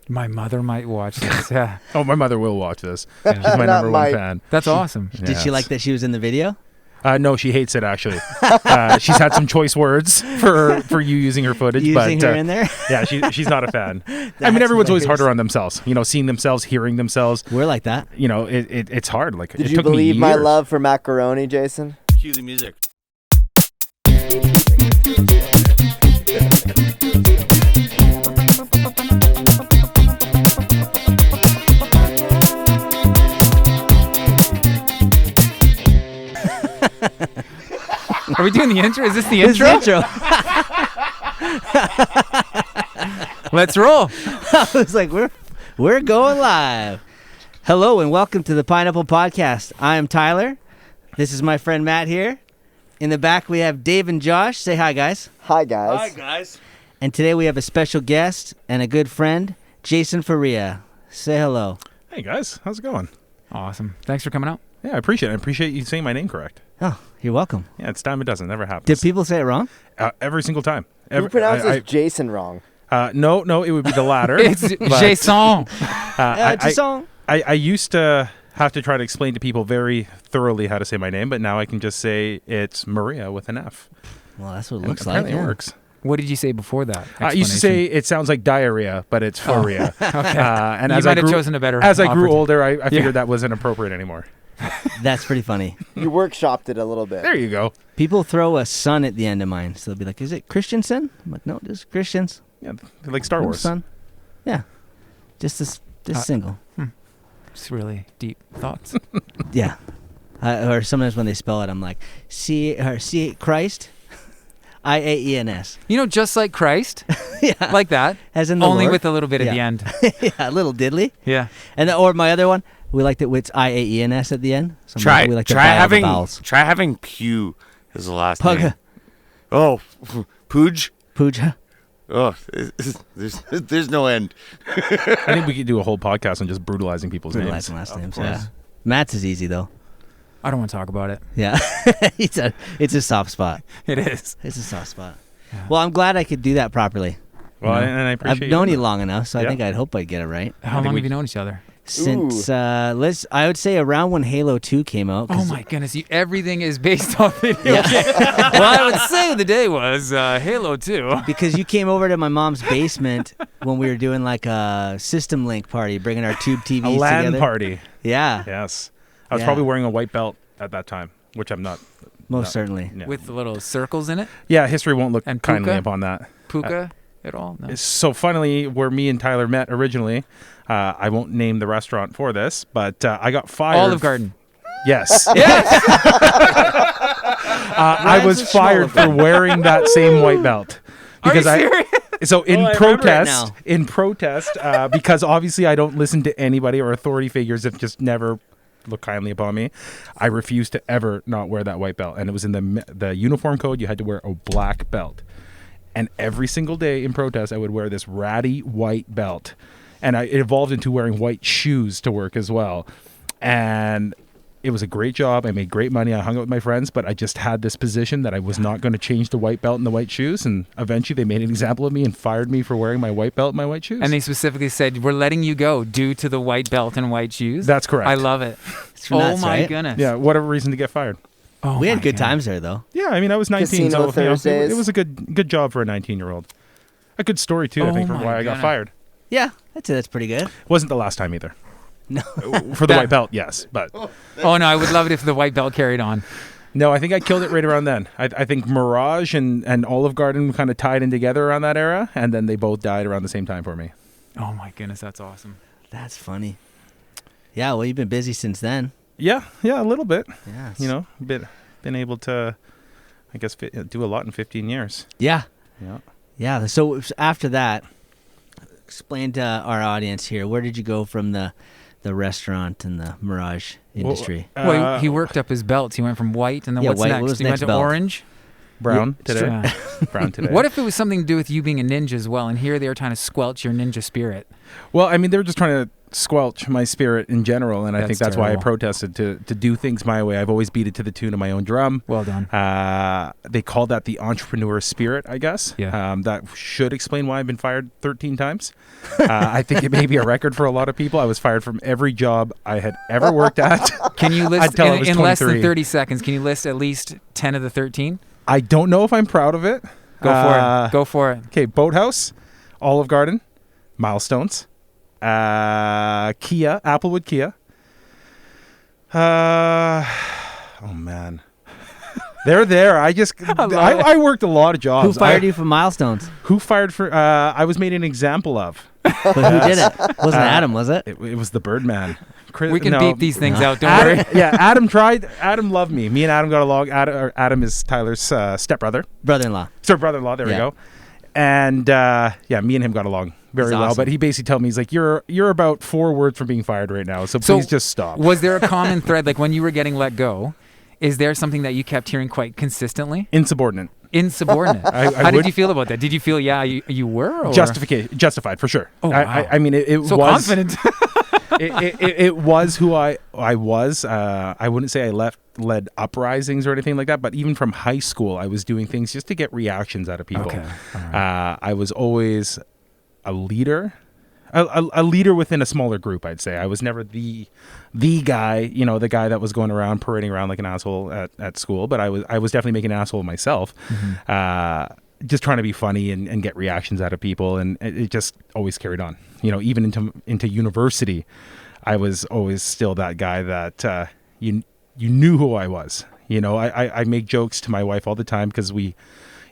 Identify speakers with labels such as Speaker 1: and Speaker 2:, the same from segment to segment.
Speaker 1: My mother might watch this. Yeah.
Speaker 2: Oh, my mother will watch this. She's my number one fan.
Speaker 1: That's awesome.
Speaker 3: Did she like that she was in the video?
Speaker 2: No, she hates it, actually. She's had some choice words for you using her footage.
Speaker 3: Using her in there?
Speaker 2: Yeah, she's not a fan. I mean, everyone's always harder on themselves. Seeing themselves, hearing themselves.
Speaker 3: We're like that.
Speaker 2: It's hard. Like,
Speaker 4: Did you believe my love for macaroni, Jason?
Speaker 5: Cue the music.
Speaker 1: Are we doing the intro? Is this the intro? Let's roll.
Speaker 3: I was like, we're going live. Hello and welcome to the Pineapple Podcast. I am Tyler. This is my friend Matt here. In the back we have Dave and Josh. Say hi, guys.
Speaker 4: Hi, guys.
Speaker 5: Hi, guys.
Speaker 3: And today we have a special guest and a good friend, Jason Faria. Say hello.
Speaker 2: Hey, guys. How's it going?
Speaker 1: Awesome. Thanks for coming out.
Speaker 2: Yeah, I appreciate it. I appreciate you saying my name correct.
Speaker 3: Oh, you're welcome.
Speaker 2: Yeah, it's time it doesn't. Never happens.
Speaker 3: Did people say it wrong?
Speaker 2: Every single time.
Speaker 4: You pronounce Jason wrong.
Speaker 2: No, it would be the latter.
Speaker 1: It's Jason.
Speaker 3: Jason.
Speaker 2: I used to have to try to explain to people very thoroughly how to say my name, but now I can just say it's Maria with an F.
Speaker 3: Well, that's what it
Speaker 2: And
Speaker 3: looks like.
Speaker 2: apparently it works.
Speaker 1: What did you say before that?
Speaker 2: I used to say it sounds like diarrhea, but it's Faria.
Speaker 1: Okay.
Speaker 2: And
Speaker 1: You
Speaker 2: as
Speaker 1: might
Speaker 2: I
Speaker 1: have
Speaker 2: grew,
Speaker 1: chosen a better
Speaker 2: As I grew
Speaker 1: opportunity.
Speaker 2: older, I figured that wasn't appropriate anymore.
Speaker 3: That's pretty funny.
Speaker 4: You workshopped it a little bit.
Speaker 2: There you go.
Speaker 3: People throw a son at the end of mine, so they'll be like, "Is it Christensen?" I'm like, "No, just Christians."
Speaker 2: Yeah, like Star Wars.
Speaker 3: Son. Yeah, just single.
Speaker 1: It's really deep thoughts.
Speaker 3: Yeah, or sometimes when they spell it, I'm like, C Christ, IAENS.
Speaker 1: Just like Christ,
Speaker 3: Yeah,
Speaker 1: like that.
Speaker 3: as in the
Speaker 1: Only
Speaker 3: Lord.
Speaker 1: with a little bit at the
Speaker 3: Yeah.
Speaker 1: end.
Speaker 3: Yeah, a little diddly.
Speaker 1: Yeah.
Speaker 3: And or my other one, we liked it with IAENS at the end. So
Speaker 5: Try
Speaker 3: we like to buy all the vowels.
Speaker 5: having Pew as the last
Speaker 3: Pugga.
Speaker 5: name. Oh, Pooj.
Speaker 3: Pooja.
Speaker 5: Oh, there's no end.
Speaker 2: I think we could do a whole podcast on just brutalizing people's names.
Speaker 3: Last names.
Speaker 5: course.
Speaker 3: Yeah. Matt's is easy though.
Speaker 1: I don't want to talk about it.
Speaker 3: Yeah, it's a soft spot.
Speaker 1: It is.
Speaker 3: It's a soft spot. Well, I'm glad I could do that properly.
Speaker 2: Well, and I appreciate
Speaker 3: I've known you
Speaker 2: doing
Speaker 3: long enough, so I
Speaker 2: Yeah.
Speaker 3: think I'd hope I'd get it right.
Speaker 1: How long have you known each other?
Speaker 3: Since I would say around when Halo 2 came out.
Speaker 1: Oh my goodness! Everything is based off video games. Well, I would say the day was Halo 2.
Speaker 3: Because you came over to my mom's basement when we were doing like a System Link party, bringing our tube TVs
Speaker 2: A LAN
Speaker 3: together.
Speaker 2: party.
Speaker 3: Yeah,
Speaker 2: Yes. I was
Speaker 3: Yeah.
Speaker 2: probably wearing a white belt at that time, which I'm not.
Speaker 3: most certainly.
Speaker 2: Yeah.
Speaker 1: With the little circles in it.
Speaker 2: Yeah, history won't look
Speaker 1: And
Speaker 2: kindly
Speaker 1: puka?
Speaker 2: upon that.
Speaker 1: Puka at all? No.
Speaker 2: So funnily, where me and Tyler met originally, I won't name the restaurant for this, but I got fired.
Speaker 1: Olive Garden.
Speaker 2: Yes.
Speaker 1: Yes.
Speaker 2: I was
Speaker 3: a
Speaker 2: fired
Speaker 3: small
Speaker 2: for wearing that same white belt.
Speaker 1: Are you serious?
Speaker 2: So in
Speaker 3: I remember it
Speaker 2: protest, because obviously I don't listen to anybody or authority figures that just never look kindly upon me, I refused to ever not wear that white belt. And it was in the uniform code, you had to wear a black belt. And every single day in protest, I would wear this ratty white belt. And it evolved into wearing white shoes to work as well. And it was a great job. I made great money. I hung out with my friends, but I just had this position that I was not going to change the white belt and the white shoes. And eventually they made an example of me and fired me for wearing my white belt and my white shoes.
Speaker 1: And they specifically said, we're letting you go due to the white belt and white shoes.
Speaker 2: That's correct.
Speaker 1: I love it.
Speaker 3: It's
Speaker 1: Oh
Speaker 3: nuts,
Speaker 1: my
Speaker 3: right?
Speaker 1: goodness.
Speaker 2: Yeah, whatever reason to get fired.
Speaker 1: Oh
Speaker 3: We had
Speaker 1: my
Speaker 3: good
Speaker 1: God.
Speaker 3: times there, though.
Speaker 2: Yeah, I mean, I was 19,
Speaker 4: Casino
Speaker 2: so
Speaker 4: Thursdays.
Speaker 2: it was a good job for a 19-year-old. A good story, too, I
Speaker 1: Oh
Speaker 2: think, for
Speaker 1: my
Speaker 2: why I got
Speaker 1: goodness.
Speaker 2: fired.
Speaker 3: Yeah, that's pretty good.
Speaker 2: Wasn't the last time either.
Speaker 3: No.
Speaker 2: For the white belt, yes. But
Speaker 1: Oh no, I would love it if the white belt carried on.
Speaker 2: no, I think I killed it right around then. I think Mirage and Olive Garden kind of tied in together around that era, and then they both died around the same time for me.
Speaker 1: Oh my goodness, that's awesome.
Speaker 3: That's funny. Yeah, well, you've been busy since then.
Speaker 2: Yeah, a little bit.
Speaker 3: Yeah. it's-
Speaker 2: You know, been able to, I guess, do a lot in 15 years.
Speaker 3: Yeah.
Speaker 2: Yeah.
Speaker 3: Yeah. So after that, explain to our audience here, where did you go from the restaurant and the Mirage industry?
Speaker 1: Well, he worked up his belts. He went from white, and then
Speaker 3: Yeah,
Speaker 1: what's
Speaker 3: white.
Speaker 1: next?
Speaker 3: What was
Speaker 1: He
Speaker 3: next
Speaker 1: went to
Speaker 3: belt?
Speaker 1: orange.
Speaker 2: Brown
Speaker 3: Yeah,
Speaker 2: today.
Speaker 1: Yeah.
Speaker 2: Brown today.
Speaker 1: What if it was something to do with you being a ninja as well? And here they were trying to squelch your ninja spirit.
Speaker 2: Well, I mean, they were just trying to squelch my spirit in general, and I think that's why I
Speaker 1: terrible.
Speaker 2: protested to do things my way. I've always beat it to the tune of my own drum.
Speaker 1: Well done.
Speaker 2: They call that the entrepreneur spirit, I guess.
Speaker 1: Yeah.
Speaker 2: That should explain why I've been fired 13 times. I think it may be a record for a lot of people. I was fired from every job I had ever worked at.
Speaker 1: Can you list
Speaker 2: Until I was
Speaker 1: in less than
Speaker 2: 23.
Speaker 1: 30 seconds? Can you list at least 10 of the 13?
Speaker 2: I don't know if I'm proud of it.
Speaker 1: Go for it. Go for it.
Speaker 2: Okay, Boathouse, Olive Garden, Milestones, Kia, Applewood Kia. Oh man, they're there. I worked a lot of jobs.
Speaker 3: Who fired you from Milestones?
Speaker 2: Who fired for? I was made an example of.
Speaker 3: But who did it? Wasn't Adam, was it?
Speaker 2: It was the Birdman.
Speaker 1: We can
Speaker 2: no.
Speaker 1: beep these things out. Don't
Speaker 2: Adam,
Speaker 1: worry.
Speaker 2: yeah, Adam tried. Adam loved me. Me and Adam got along. Adam is Tyler's stepbrother.
Speaker 3: Brother-in-law.
Speaker 2: So brother-in-law. There we
Speaker 3: Yeah.
Speaker 2: go. And yeah, me and him got along very
Speaker 3: He's
Speaker 2: well.
Speaker 3: awesome.
Speaker 2: But he basically told me, he's like, "You're about 4 words from being fired right now. So please just stop."
Speaker 1: Was there a common thread, like when you were getting let go? Is there something that you kept hearing quite consistently?
Speaker 2: Insubordinate.
Speaker 1: Insubordinate. How did
Speaker 2: would-
Speaker 1: you feel about that? Did you feel, you were? Or?
Speaker 2: Justified for sure.
Speaker 1: Oh, wow.
Speaker 2: I mean, it
Speaker 1: So
Speaker 2: was
Speaker 1: confident.
Speaker 2: it was who I was. I wouldn't say I led uprisings or anything like that, but even from high school, I was doing things just to get reactions out of people.
Speaker 1: Okay. All right.
Speaker 2: I was always a leader. A leader within a smaller group, I'd say. I was never the guy, the guy that was going around parading around like an asshole at school, but I was definitely making an asshole of myself.
Speaker 1: Mm-hmm.
Speaker 2: Just trying to be funny and get reactions out of people, and it just always carried on. Even into university, I was always still that guy that you knew who I was. I make jokes to my wife all the time because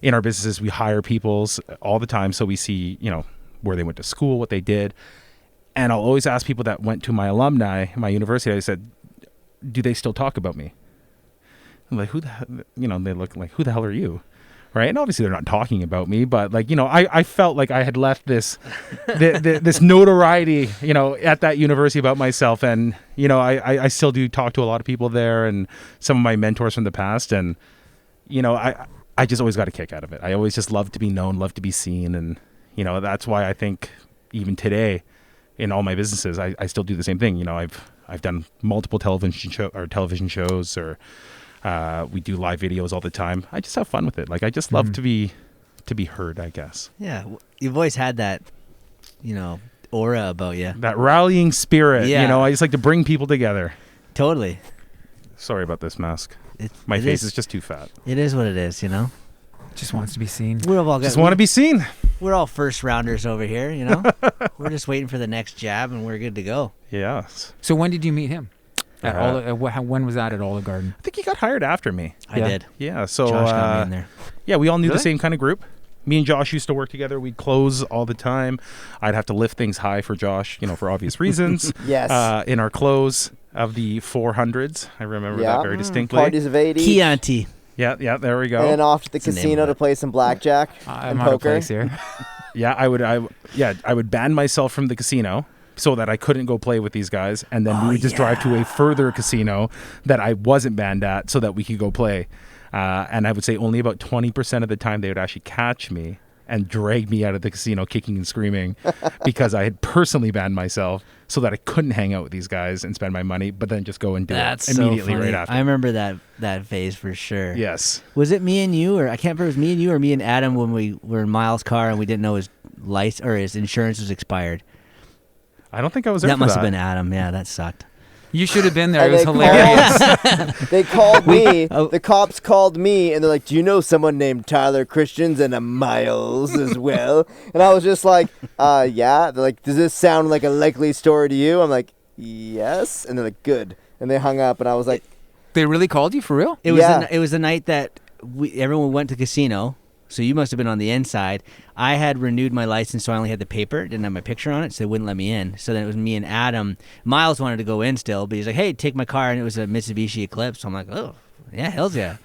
Speaker 2: in our businesses we hire people all the time, so we see where they went to school, what they did. And I'll always ask people that went to my alumni, my university, I said, do they still talk about me? I'm like, who the hell, they look like, who the hell are you? Right. And obviously they're not talking about me, but I felt like I had left this notoriety, at that university about myself. And, I still do talk to a lot of people there and some of my mentors from the past. And, I just always got a kick out of it. I always just love to be known, love to be seen. And, that's why I think even today in all my businesses, I still do the same thing. I've done multiple television shows, or we do live videos all the time. I just have fun with it. Like, I just love to be heard, I guess.
Speaker 3: Yeah. You've always had that, aura about you.
Speaker 2: That rallying spirit,
Speaker 3: Yeah.
Speaker 2: I just like to bring people together.
Speaker 3: Totally.
Speaker 2: Sorry about this mask.
Speaker 3: It
Speaker 2: Face is just too fat.
Speaker 3: It is what it is,
Speaker 1: Just wants to be seen.
Speaker 2: Just want to be seen.
Speaker 3: We're all first rounders over here, We're just waiting for the next jab and we're good to go.
Speaker 2: Yes.
Speaker 1: So when did you meet him? When was that at Olive Garden?
Speaker 2: I think he got hired after me.
Speaker 3: I
Speaker 1: Yeah.
Speaker 3: did.
Speaker 2: Yeah. So
Speaker 3: Josh got me in there.
Speaker 2: yeah, we all knew
Speaker 1: Really?
Speaker 2: the same kind of group. Me and Josh used to work together. We'd close all the time. I'd have to lift things high for Josh, for obvious reasons.
Speaker 4: Yes.
Speaker 2: In our close of the 400s. I remember that very distinctly.
Speaker 4: Parties of 80.
Speaker 3: Chianti.
Speaker 2: Yeah, there we go.
Speaker 4: And then off to the
Speaker 3: What's the name
Speaker 4: casino
Speaker 3: of
Speaker 4: to
Speaker 3: it?
Speaker 4: play some blackjack
Speaker 1: I'm
Speaker 4: and
Speaker 1: out of
Speaker 4: poker.
Speaker 1: place here.
Speaker 2: Yeah, I would ban myself from the casino so that I couldn't go play with these guys, and then we would just drive to a further casino that I wasn't banned at so that we could go play. And I would say only about 20% of the time they would actually catch me and drag me out of the casino kicking and screaming because I had personally banned myself so that I couldn't hang out with these guys and spend my money, but then just go and do
Speaker 3: That's
Speaker 2: it
Speaker 3: so
Speaker 2: immediately
Speaker 3: funny.
Speaker 2: right after.
Speaker 3: I remember that phase for sure.
Speaker 2: Yes.
Speaker 3: Was it me and you, or I can't remember if it was me and you or me and Adam when we were in Miles' car and we didn't know his license or his insurance was expired?
Speaker 2: I don't think I was there
Speaker 3: That
Speaker 2: for
Speaker 3: must
Speaker 2: that.
Speaker 3: have been Adam. Yeah, that sucked.
Speaker 1: You should have been there.
Speaker 4: And
Speaker 1: It was hilarious.
Speaker 4: They called me.
Speaker 3: Oh.
Speaker 4: The cops called me, and they're like, "Do you know someone named Tyler Christians and a Miles as well?" And I was just like, "Yeah." They're like, "Does this sound like a likely story to you?" I'm like, "Yes." And they're like, "Good." And they hung up, and I was like,
Speaker 1: They really called you for real?
Speaker 3: It was
Speaker 4: Yeah.
Speaker 3: it was the night that everyone went to casino. So you must have been on the inside. I had renewed my license, so I only had the paper, didn't have my picture on it, so they wouldn't let me in. So then it was me and Adam. Miles wanted to go in still, but he's like, "Hey, take my car," and it was a Mitsubishi Eclipse. So I'm like, "Oh, yeah, hell's yeah."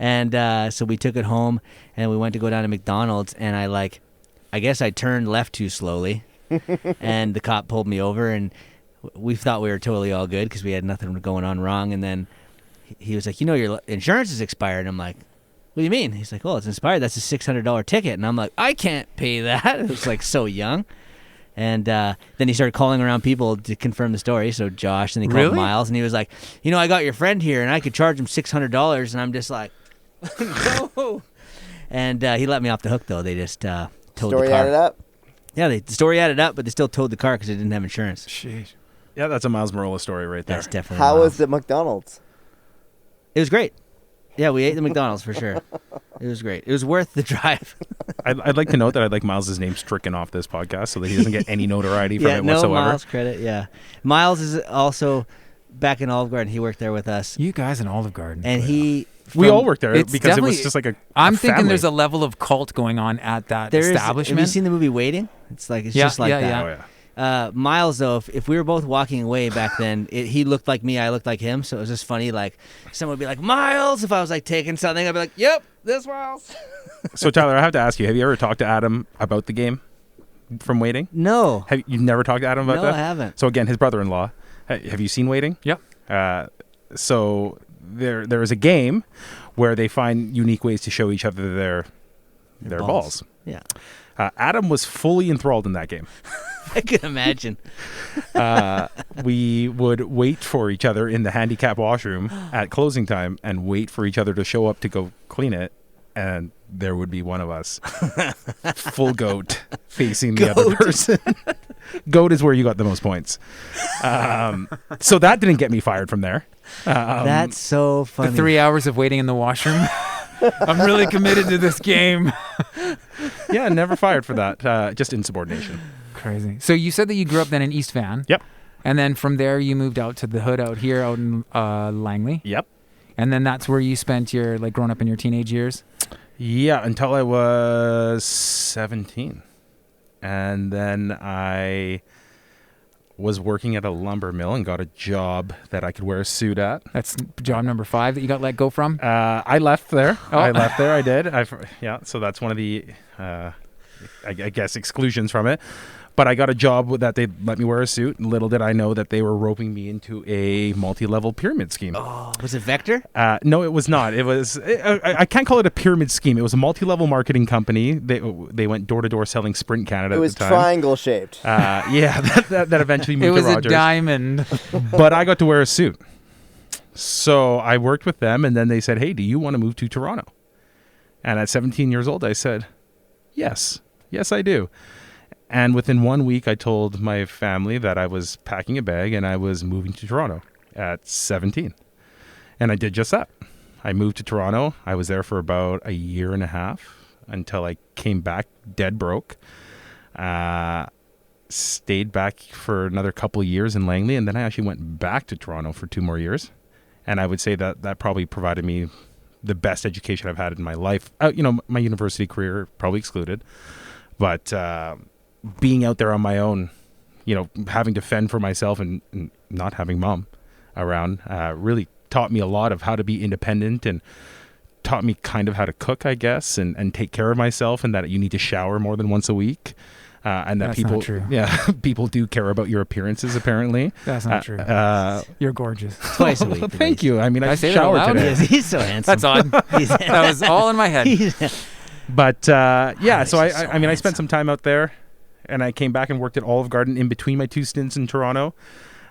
Speaker 3: And so we took it home, and we went to go down to McDonald's, and I guess I turned left too slowly, and the cop pulled me over, and we thought we were totally all good because we had nothing going on wrong. And then he was like, "Your insurance is expired." And I'm like, "What do you mean?" He's like, "Oh, it's expired. That's a $600 ticket." And I'm like, "I can't pay that." It was so young. And then he started calling around people to confirm the story. So Josh, and he called
Speaker 1: Really?
Speaker 3: Miles, and he was like, I got your friend here, and I could charge him $600. And I'm just like, no. And he let me off the hook, though. They just towed
Speaker 4: Story
Speaker 3: the car.
Speaker 4: added up.
Speaker 3: Yeah, the story added up, but they still towed the car because they didn't have insurance.
Speaker 1: Sheesh.
Speaker 2: Yeah, that's a Miles Morales story right there.
Speaker 3: That's definitely
Speaker 4: How
Speaker 3: Miles.
Speaker 4: was the McDonald's?
Speaker 3: It was great. Yeah, we ate the McDonald's for sure. It was great. It was worth the drive.
Speaker 2: I'd like to note that I'd like Miles' name stricken off this podcast so that he doesn't get any notoriety from
Speaker 3: Yeah,
Speaker 2: it
Speaker 3: no
Speaker 2: whatsoever.
Speaker 3: Miles credit. Yeah, Miles is also back in Olive Garden. He worked there with us,
Speaker 1: You guys in Olive Garden.
Speaker 3: and he.
Speaker 2: We
Speaker 3: from-
Speaker 2: all worked there
Speaker 1: It's
Speaker 2: because it was
Speaker 1: definitely-
Speaker 2: just like a
Speaker 1: I'm
Speaker 2: a
Speaker 1: thinking
Speaker 2: family.
Speaker 1: there's a level of cult going on at that
Speaker 3: There is.
Speaker 1: establishment.
Speaker 3: Have you seen the movie Waiting? It's like it's
Speaker 1: Yeah,
Speaker 3: just like
Speaker 1: yeah,
Speaker 3: that.
Speaker 1: yeah.
Speaker 2: Oh, yeah.
Speaker 3: Miles, though, if we were both walking away back then, he looked like me, I looked like him, so it was just funny. Like someone would be like, "Miles," if I was like taking something, I'd be like, "Yep, this Miles."
Speaker 2: So Tyler, I have to ask you: have you ever talked to Adam about the game from Waiting?
Speaker 3: No,
Speaker 2: Have you never talked to Adam about
Speaker 3: no,
Speaker 2: that?
Speaker 3: I haven't.
Speaker 2: So again, his brother-in-law. Have you seen Waiting?
Speaker 1: Yep.
Speaker 2: So there is a game where they find unique ways to show each other their balls.
Speaker 3: Yeah,
Speaker 2: Adam was fully enthralled in that game.
Speaker 3: I can imagine.
Speaker 2: We would wait for each other in the handicap washroom at closing time and wait for each other to show up to go clean it. And there would be one of us, full goat, facing the other person. Goat is where you got the most points. So that didn't get me fired from there.
Speaker 3: That's so funny.
Speaker 1: The 3 hours of waiting in the washroom. I'm really committed to this game.
Speaker 2: Yeah, never fired for that. Just insubordination.
Speaker 1: Crazy. So you said that you grew up then in East Van.
Speaker 2: Yep.
Speaker 1: And then from there you moved out to the hood out here out in Langley.
Speaker 2: Yep.
Speaker 1: And then that's where you spent your like growing up in your teenage years.
Speaker 2: Yeah, until I was 17. And then I was working at a lumber mill and got a job that I could wear a suit at.
Speaker 1: That's job number 5 that you got let go from.
Speaker 2: I left there.
Speaker 1: Oh.
Speaker 2: I left there. I did. Yeah, so that's one of the, I guess, exclusions from it. But I got a job that they let me wear a suit. Little did I know that they were roping me into a multi-level pyramid scheme.
Speaker 3: Oh, was it Vector?
Speaker 2: No, it was not. It was. I can't call it a pyramid scheme. It was a multi-level marketing company. They went door to door selling Sprint Canada.
Speaker 4: It was
Speaker 2: at the time.
Speaker 4: triangle shaped.
Speaker 2: Yeah, that eventually moved
Speaker 1: It was
Speaker 2: to
Speaker 1: a
Speaker 2: Rogers.
Speaker 1: diamond.
Speaker 2: But I got to wear a suit. So I worked with them, and then they said, "Hey, do you want to move to Toronto?" And at 17 years old, I said, "Yes, I do." And within 1 week, I told my family that I was packing a bag and I was moving to Toronto at 17. And I did just that. I moved to Toronto. I was there for about a year and a half until I came back dead broke. Stayed back for another couple of years in Langley, and then I actually went back to Toronto for 2 more years. And I would say that probably provided me the best education I've had in my life. My university career probably excluded. But being out there on my own, having to fend for myself and not having mom around really taught me a lot of how to be independent and taught me kind of how to cook, I guess, and take care of myself, and that you need to shower more than once a week. And that
Speaker 1: That's
Speaker 2: people,
Speaker 1: not true.
Speaker 2: yeah, people do care about your appearances, apparently.
Speaker 1: That's not true. You're gorgeous.
Speaker 3: Twice a week. at
Speaker 2: Thank
Speaker 3: least.
Speaker 2: you. I mean,
Speaker 1: Did
Speaker 2: I
Speaker 1: I say that
Speaker 2: showered
Speaker 1: out loud?
Speaker 2: today.
Speaker 3: Yes, he's so handsome.
Speaker 1: That's odd. That was all in my head.
Speaker 2: But yeah, so
Speaker 3: he's so
Speaker 2: I spent some time out there, and I came back and worked at Olive Garden in between my 2 stints in Toronto.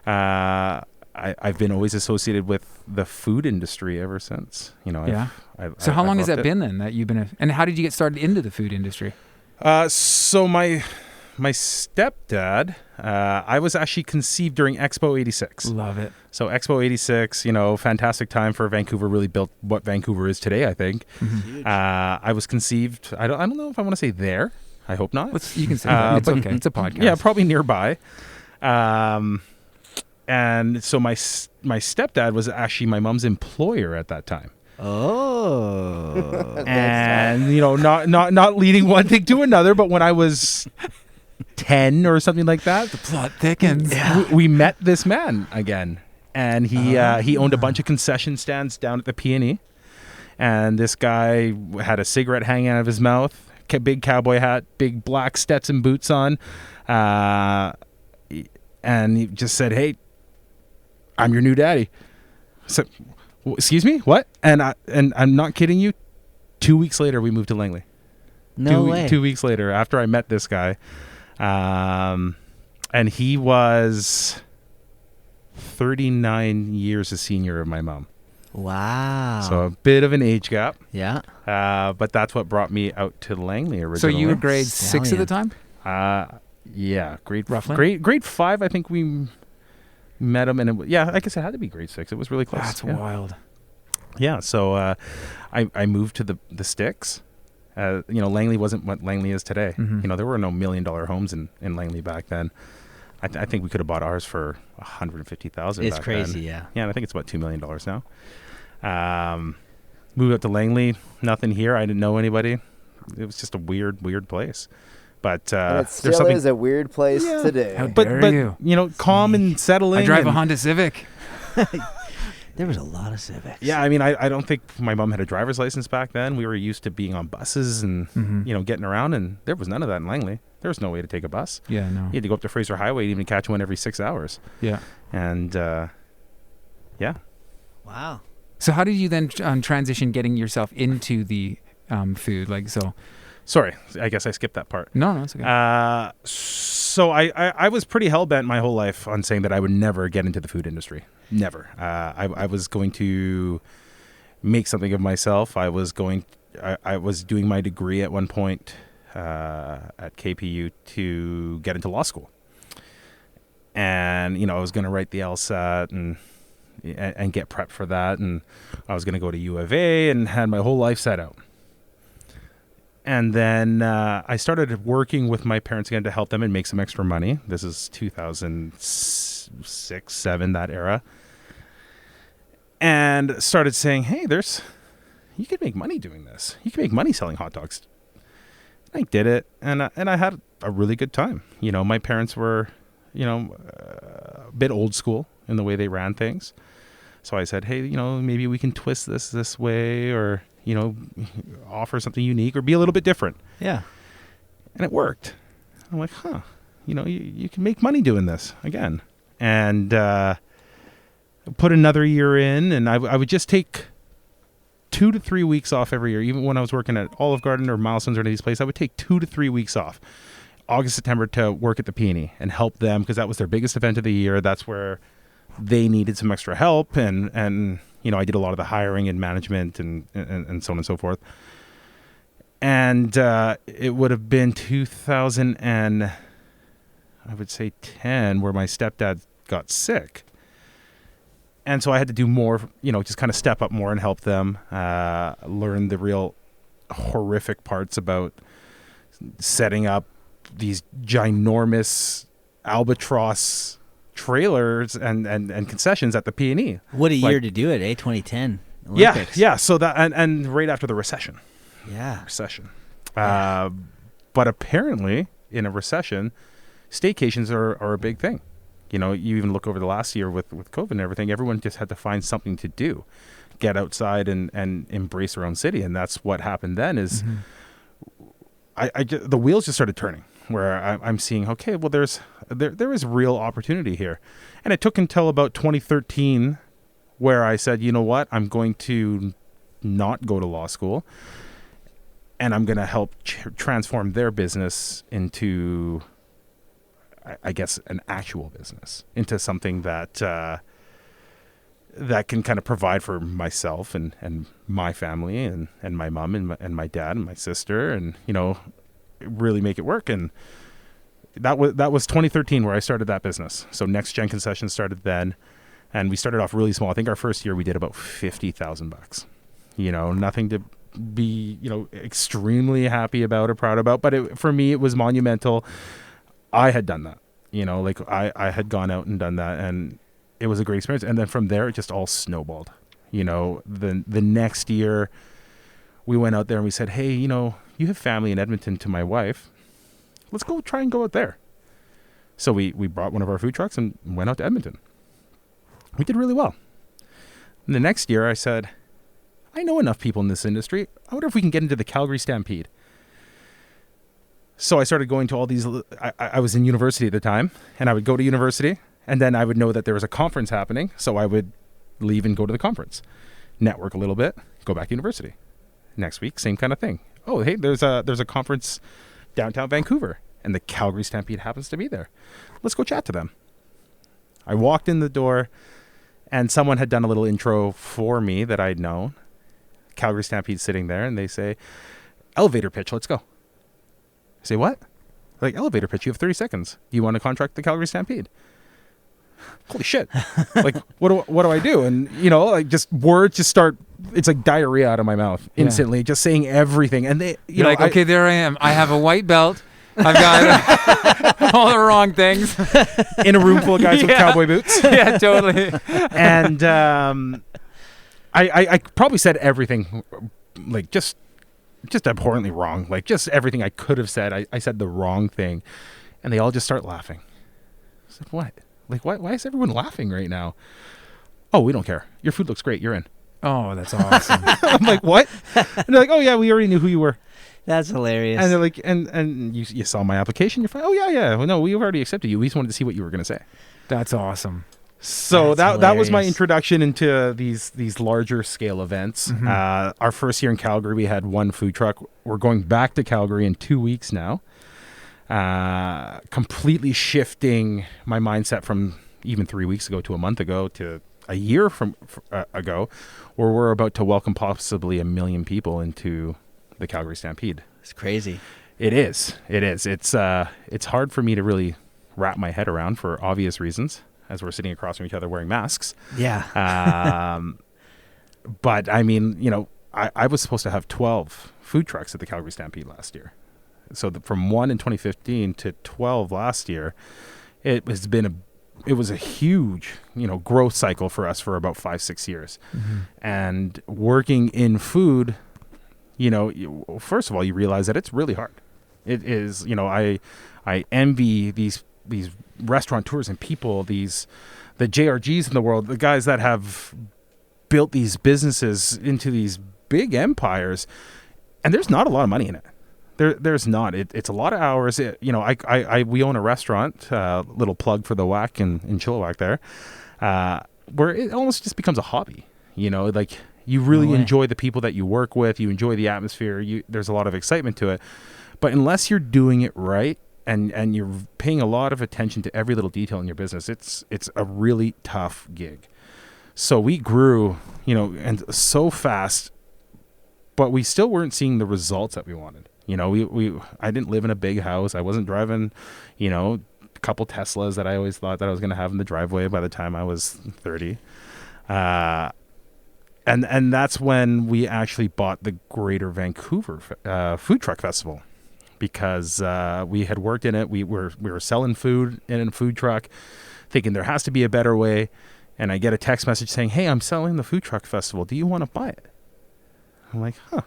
Speaker 2: I've been always associated with the food industry ever since.
Speaker 1: Yeah. So how long has that been then that you've been? And how did you get started into the food industry?
Speaker 2: So my stepdad, I was actually conceived during Expo 86.
Speaker 1: Love it.
Speaker 2: So Expo 86, fantastic time for Vancouver, really built what Vancouver is today, I think. I was conceived, I don't know if I want to say there. I hope not.
Speaker 1: You can say that. It's
Speaker 2: but-
Speaker 1: okay. It's a podcast.
Speaker 2: Yeah, probably nearby. And so my stepdad was actually my mom's employer at that time.
Speaker 3: Oh.
Speaker 2: And not leading one thing to another, but when I was 10 or something like that,
Speaker 1: The plot thickens.
Speaker 2: we met this man again, and he owned a bunch of concession stands down at the Peony, and this guy had a cigarette hanging out of his mouth, big cowboy hat, big black Stetson boots on, and he just said, "Hey, I'm your new daddy." So, excuse me, what? And I'm not kidding you. 2 weeks later, we moved to Langley.
Speaker 3: No way.
Speaker 2: 2 weeks later, after I met this guy, And he was 39 years a senior of my mom.
Speaker 3: Wow.
Speaker 2: So a bit of an age gap.
Speaker 3: Yeah.
Speaker 2: But that's what brought me out to Langley
Speaker 1: So
Speaker 2: originally.
Speaker 1: you were grade 6 at the time?
Speaker 2: Yeah,
Speaker 1: Roughly?
Speaker 2: grade 5. I think we met him, and I guess it had to be grade 6. It was really close.
Speaker 1: That's
Speaker 2: yeah.
Speaker 1: wild.
Speaker 2: Yeah, so I moved to the sticks. Langley wasn't what Langley is today.
Speaker 1: Mhm.
Speaker 2: There were no $1 million homes in Langley back then. I think we could have bought ours for $150,000.
Speaker 3: It's
Speaker 2: back
Speaker 3: crazy,
Speaker 2: then.
Speaker 3: yeah.
Speaker 2: Yeah, and I think it's about $2 million now. Moved up to Langley. Nothing here. I didn't know anybody. It was just a weird place. But
Speaker 4: And it
Speaker 2: there's
Speaker 4: still
Speaker 2: something.
Speaker 4: is a weird place
Speaker 2: Yeah.
Speaker 4: today.
Speaker 1: How
Speaker 2: But
Speaker 1: dare you?
Speaker 2: calm and settling.
Speaker 1: I drive a
Speaker 2: and-
Speaker 1: Honda Civic.
Speaker 3: There was a lot of Civics.
Speaker 2: Yeah, I mean, I don't think my mom had a driver's license back then. We were used to being on buses and
Speaker 1: Mhm.
Speaker 2: getting around, and there was none of that in Langley. There was no way to take a bus.
Speaker 1: Yeah, no.
Speaker 2: You had to go up to Fraser Highway to even catch one every 6 hours.
Speaker 1: Yeah.
Speaker 2: And yeah,
Speaker 3: Wow.
Speaker 1: So how did you then transition getting yourself into the food?
Speaker 2: sorry, I guess I skipped that part.
Speaker 1: No, it's okay.
Speaker 2: So I was pretty hell-bent my whole life on saying that I would never get into the food industry. Never. I was going to make something of myself. I was doing my degree at one point at KPU to get into law school. And, I was going to write the LSAT and get prepped for that. And I was going to go to U of A and had my whole life set out. And then I started working with my parents again to help them and make some extra money. This is 2006, 7, that era. And started saying, hey, you could make money doing this. You can make money selling hot dogs. I did it, and I had a really good time. My parents were, a bit old school in the way they ran things. So I said, hey, maybe we can twist this way, or offer something unique or be a little bit different.
Speaker 3: Yeah.
Speaker 2: And it worked. I'm like, you can make money doing this again. And put another year in, and I would just take 2 to 3 weeks off every year. Even when I was working at Olive Garden or Milestones or any of these places, I would take 2 to 3 weeks off, August, September, to work at the Peony and help them, because that was their biggest event of the year. That's where they needed some extra help, and I did a lot of the hiring and management and so on and so forth. And it would have been 2010 where my stepdad got sick. And so I had to do more, just kind of step up more and help them learn the real horrific parts about setting up these ginormous albatross trailers and concessions at the P&E.
Speaker 3: What a year to do it, 2010
Speaker 2: Yeah,
Speaker 3: Olympics.
Speaker 2: yeah. So that and right after the recession.
Speaker 3: Yeah.
Speaker 2: But apparently in a recession, staycations are a big thing. You even look over the last year with COVID and everything, everyone just had to find something to do, get outside and embrace their own city. And that's what happened then is the wheels just started turning, where I'm seeing, okay, well, there is real opportunity here. And it took until about 2013 where I said, you know what, I'm going to not go to law school, and I'm going to help transform their business into, I guess, an actual business, into something that can kind of provide for myself and my family and my mom and my dad and my sister, and really make it work. And that was 2013 where I started that business. So Next Gen Concessions started then, and we started off really small. I think our first year we did about $50,000. Nothing to be extremely happy about or proud about, but for me it was monumental. I had done that, I had gone out and done that, and it was a great experience. And then from there, it just all snowballed. The next year we went out there and we said, hey, you have family in Edmonton, to my wife. Let's go try and go out there. So we brought one of our food trucks and went out to Edmonton. We did really well. And the next year I said, I know enough people in this industry. I wonder if we can get into the Calgary Stampede. So I started going to all these. I was in university at the time, and I would go to university, and then I would know that there was a conference happening. So I would leave and go to the conference, network a little bit, go back to university. Next week, same kind of thing. Oh, hey, there's a conference downtown Vancouver, and the Calgary Stampede happens to be there. Let's go chat to them. I walked in the door, and someone had done a little intro for me that I'd known. Calgary Stampede sitting there, and they say, elevator pitch, let's go. I say, what? Like, elevator pitch, you have 30 seconds. Do you want to contract the Calgary Stampede? Holy shit. Like, what do I do? And, like, just words just start, it's like diarrhea out of my mouth instantly, just saying everything. And they,
Speaker 1: You're like, okay, there I am. I have a white belt. I've got all the wrong things.
Speaker 2: In a room full of guys with cowboy boots.
Speaker 1: Yeah, totally.
Speaker 2: And I probably said everything, like, just abhorrently wrong. Like, just everything I could have said. I said the wrong thing. And they all just start laughing. I said, what? Like, why is everyone laughing right now? Oh, we don't care. Your food looks great. You're in.
Speaker 1: Oh, that's awesome.
Speaker 2: I'm like, what? And they're like, oh, yeah, we already knew who you were.
Speaker 3: That's hilarious.
Speaker 2: And they're like, and you saw my application. You're fine. Oh, yeah. Well, no, we've already accepted you. We just wanted to see what you were going to say.
Speaker 1: That's awesome.
Speaker 2: So
Speaker 3: That's
Speaker 2: that was my
Speaker 3: hilarious.
Speaker 2: introduction into these larger scale events.
Speaker 1: Mhm.
Speaker 2: Our first year in Calgary, we had one food truck. We're going back to Calgary in 2 weeks now. Completely shifting my mindset from even 3 weeks ago to a month ago to a year ago, where we're about to welcome possibly 1 million people into the Calgary Stampede.
Speaker 3: It's crazy.
Speaker 2: It is. It's hard for me to really wrap my head around for obvious reasons, as we're sitting across from each other wearing masks.
Speaker 3: Yeah.
Speaker 2: But I mean, I was supposed to have 12 food trucks at the Calgary Stampede last year. So from 1 in 2015 to 12 last year, it was a huge, growth cycle for us for about 5-6 years.
Speaker 1: Mm-hmm.
Speaker 2: And working in food, first of all, you realize that it's really hard. It is, I envy these restaurateurs and people, the JRGs in the world, the guys that have built these businesses into these big empires, and there's not a lot of money in it. There's not. It's a lot of hours. We own a restaurant, little plug for the Whack in Chilliwack there, where it almost just becomes a hobby. Like, you really enjoy the people that you work with. You enjoy the atmosphere. There's a lot of excitement to it. But unless you're doing it right and you're paying a lot of attention to every little detail in your business, it's a really tough gig. So we grew, and so fast, but we still weren't seeing the results that we wanted. I didn't live in a big house. I wasn't driving, a couple Teslas that I always thought that I was going to have in the driveway by the time I was 30. And that's when we actually bought the Greater Vancouver Food Truck Festival, because we had worked in it. We were selling food in a food truck, thinking there has to be a better way. And I get a text message saying, hey, I'm selling the food truck festival. Do you want to buy it? I'm like, huh.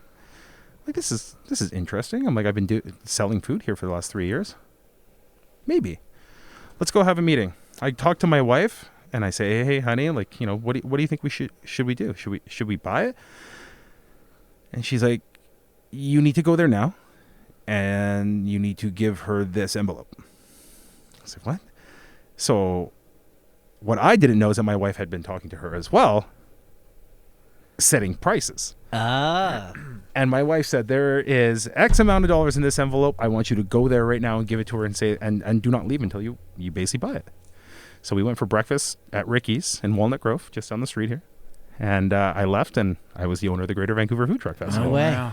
Speaker 2: Like, this is interesting. I'm like, I've been selling food here for the last 3 years. Maybe. Let's go have a meeting. I talk to my wife and I say, hey, honey, like, what do you think we should we do? Should we buy it? And she's like, you need to go there now and you need to give her this envelope. I said, what? So what I didn't know is that my wife had been talking to her as well, setting prices.
Speaker 3: Ah.
Speaker 2: And my wife said, there is X amount of dollars in this envelope. I want you to go there right now and give it to her and say, and do not leave until you basically buy it. So we went for breakfast at Ricky's in Walnut Grove, just down the street here. And I left, and I was the owner of the Greater Vancouver Food Truck Festival.
Speaker 3: No way.
Speaker 1: Wow.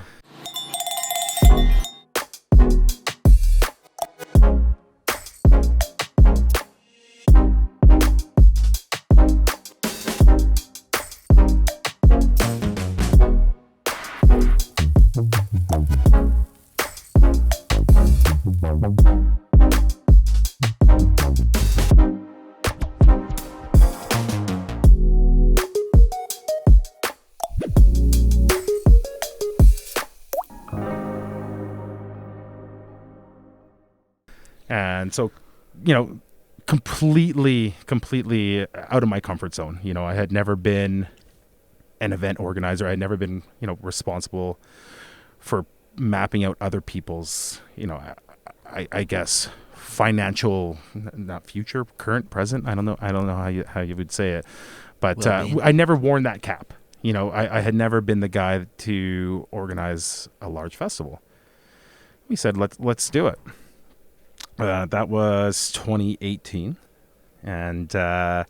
Speaker 2: And so, completely out of my comfort zone. I had never been an event organizer. I had never been, responsible for mapping out other people's, I guess, financial, not future, current, present. I don't know how you would say it, but I never worn that cap. I had never been the guy to organize a large festival. We said, let's do it. That was 2018. And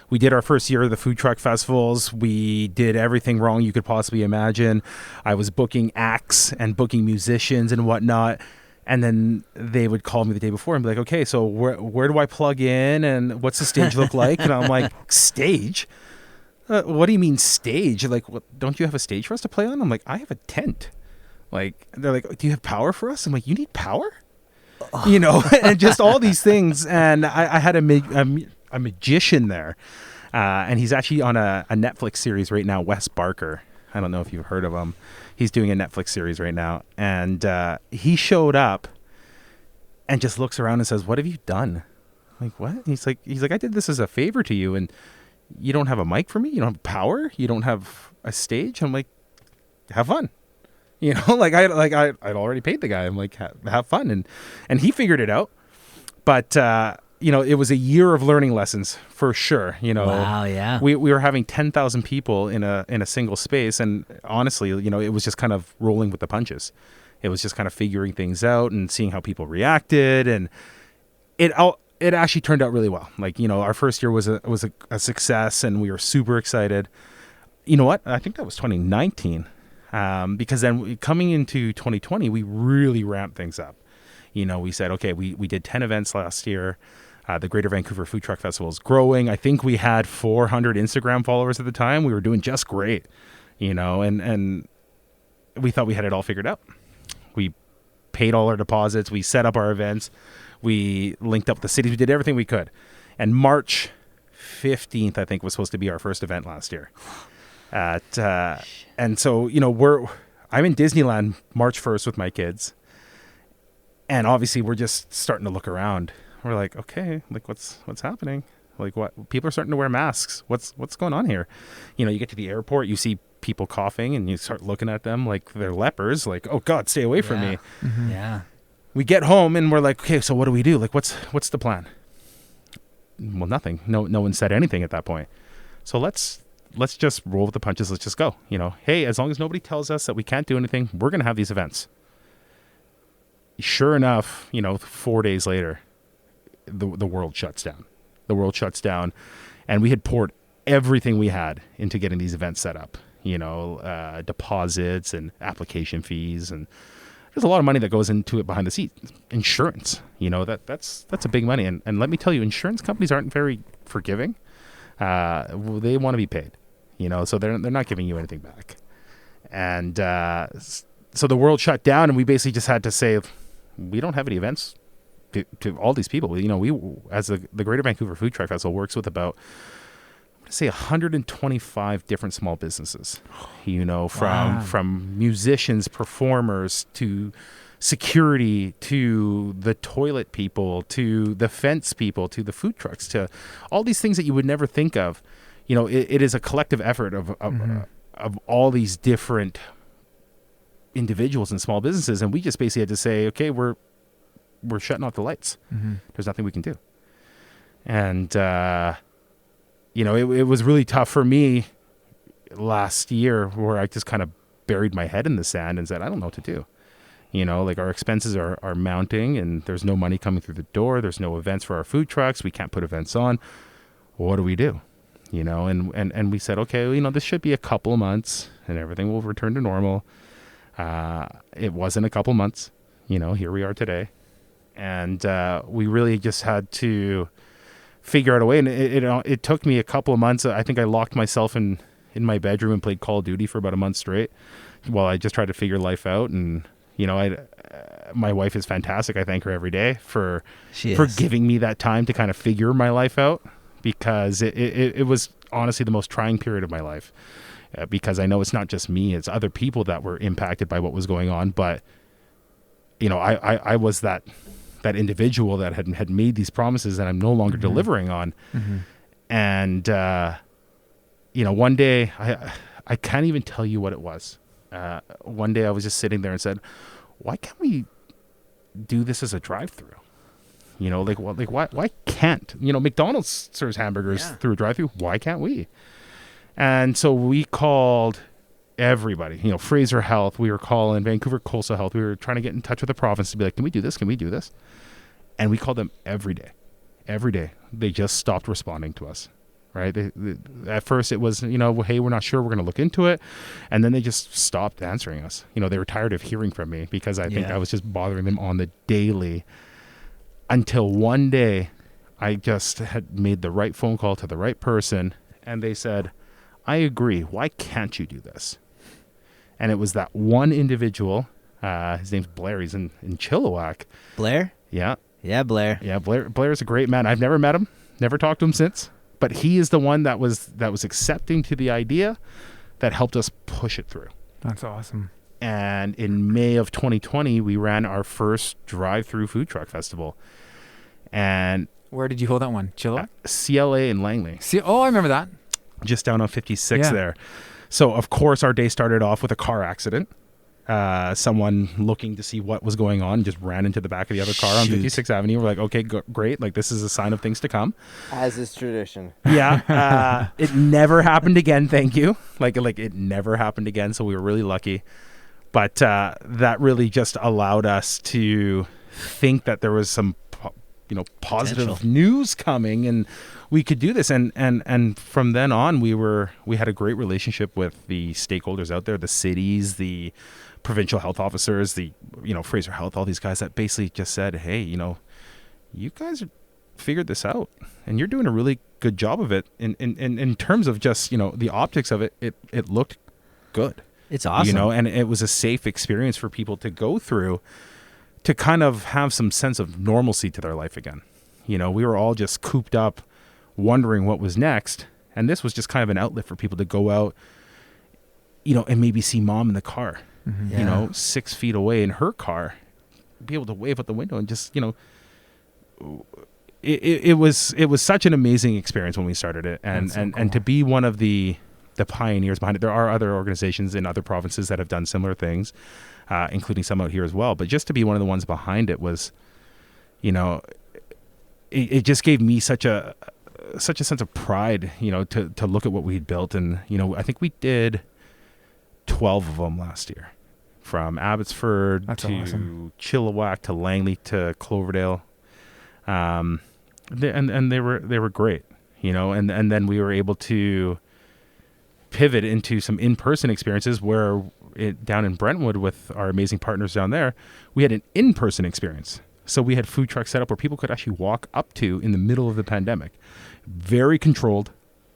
Speaker 2: we did our first year of the food truck festivals. We did everything wrong you could possibly imagine. I was booking acts and booking musicians and whatnot. And then they would call me the day before and be like, okay, so where do I plug in and what's the stage look like? And I'm like, stage? What do you mean stage? Like, what, don't you have a stage for us to play on? I'm like, I have a tent. Like, they're like, do you have power for us? I'm like, you need power? You know, and just all these things. And I had a magician there. And he's actually on a Netflix series right now, Wes Barker. I don't know if you've heard of him. He's doing a Netflix series right now. And he showed up and just looks around and says, what have you done? I'm like, what? He's like, I did this as a favor to you. And you don't have a mic for me? You don't have power? You don't have a stage? I'm like, have fun. You know, like I'd already paid the guy. I'm like, have fun. And he figured it out. But, you know, it was a year of learning lessons for sure. You know,
Speaker 3: Wow, yeah.
Speaker 2: We were having 10,000 people in a single space. And honestly, you know, it was just kind of rolling with the punches. It was just kind of figuring things out and seeing how people reacted. And it actually turned out really well. Like, you know, our first year was a success and we were super excited. You know what? I think that was 2019. Because then coming into 2020, we really ramped things up. You know, we said, okay, we did 10 events last year. The Greater Vancouver Food Truck Festival is growing. I think we had 400 Instagram followers at the time. We were doing just great, you know, and we thought we had it all figured out. We paid all our deposits. We set up our events. We linked up the cities. We did everything we could. And March 15th, I think, was supposed to be our first event last year. And so, you know, I'm in Disneyland March 1st with my kids. And obviously we're just starting to look around. We're like, okay, like what's happening? Like what? People are starting to wear masks. What's going on here? You know, you get to the airport, you see people coughing and you start looking at them like they're lepers. Like, oh God, stay away from me.
Speaker 3: Mm-hmm. Yeah.
Speaker 2: We get home and we're like, okay, so what do we do? Like, what's the plan? Well, nothing. No one said anything at that point. So let's just roll with the punches. Let's just go. You know, hey, as long as nobody tells us that we can't do anything, we're going to have these events. Sure enough, you know, 4 days later, the world shuts down. The world shuts down, and we had poured everything we had into getting these events set up. You know, deposits and application fees, and there's a lot of money that goes into it behind the scenes. Insurance, you know, that's a big money, and let me tell you, insurance companies aren't very forgiving. They want to be paid, you know, so they're not giving you anything back. And so the world shut down, and we basically just had to say, we don't have any events to all these people. You know, we, as the Greater Vancouver Food Truck Festival, works with about, I'm going to say 125 different small businesses, you know, from musicians, performers, to security, to the toilet people, to the fence people, to the food trucks, to all these things that you would never think of. You know, it is a collective effort of all these different individuals and small businesses, and we just basically had to say, okay, we're shutting off the lights. There's nothing we can do. And you know, it was really tough for me last year, where I just kind of buried my head in the sand and said, I don't know what to do. You know, like our expenses are mounting, and there's no money coming through the door. There's no events for our food trucks. We can't put events on. What do we do? You know, and we said, okay, you know, this should be a couple of months and everything will return to normal. It wasn't a couple months, you know, here we are today. And we really just had to figure out a way. And it took me a couple of months. I think I locked myself in my bedroom and played Call of Duty for about a month straight while I just tried to figure life out. And, you know, my wife is fantastic. I thank her every day for giving me that time to kind of figure my life out, because it was honestly the most trying period of my life. Because I know it's not just me, it's other people that were impacted by what was going on. But, you know, I was that individual that had made these promises that I'm no longer delivering on. And, you know, one day, I can't even tell you what it was. One day I was just sitting there and said, why can't we do this as a drive-through? You know, why can't, you know, McDonald's serves hamburgers through a drive-through. Why can't we? And so we called everybody, you know, Fraser Health. We were calling Vancouver Coastal Health. We were trying to get in touch with the province to be like, can we do this? Can we do this? And we called them every day. Every day. They just stopped responding to us, right? At first it was, hey, we're not sure. We're going to look into it. And then they just stopped answering us. They were tired of hearing from me because I think I was just bothering them on the daily, until one day I just had made the right phone call to the right person. And they said, I agree. Why can't you do this? And it was that one individual. His name's Blair. He's in Chilliwack.
Speaker 3: Blair?
Speaker 2: Yeah.
Speaker 3: Yeah, Blair.
Speaker 2: Yeah, Blair's a great man. I've never met him, never talked to him since. But he is the one that was accepting to the idea that helped us push it through.
Speaker 1: That's awesome.
Speaker 2: And in May of 2020, we ran our first drive-through food truck festival. And
Speaker 1: Where did you hold that one? Chilliwack?
Speaker 2: CLA in Langley.
Speaker 1: I remember that.
Speaker 2: Just down on 56 there. So, of course, our day started off with a car accident. Someone looking to see what was going on just ran into the back of the other car on 56th Avenue. We're like, okay, great. Like, this is a sign of things to come.
Speaker 4: As is tradition.
Speaker 2: Yeah. It never happened again. Thank you. Like it never happened again. So we were really lucky. But that really just allowed us to think that there was some, positive
Speaker 3: Potential
Speaker 2: news coming, and we could do this. And from then on, we had a great relationship with the stakeholders out there, the cities, the provincial health officers, the Fraser Health, all these guys that basically just said, hey, you guys figured this out, and you're doing a really good job of it. In terms of just the optics of it, it looked good.
Speaker 3: It's awesome.
Speaker 2: And it was a safe experience for people to go through, to kind of have some sense of normalcy to their life again. We were all just cooped up, wondering what was next, and this was just kind of an outlet for people to go out, and maybe see mom in the car.
Speaker 3: Yeah.
Speaker 2: 6 feet away in her car, be able to wave out the window and just, it was such an amazing experience when we started it. And, and to be one of the pioneers behind it. There are other organizations in other provinces that have done similar things, including some out here as well. But just to be one of the ones behind it was, it just gave me such a sense of pride, to look at what we'd built. And, I think we did 12 of them last year, from Abbotsford to Chilliwack to Langley to Cloverdale. And they were great, and then we were able to pivot into some in-person experiences where down in Brentwood with our amazing partners down there, we had an in-person experience. So we had food trucks set up where people could actually walk up to in the middle of the pandemic. Very controlled.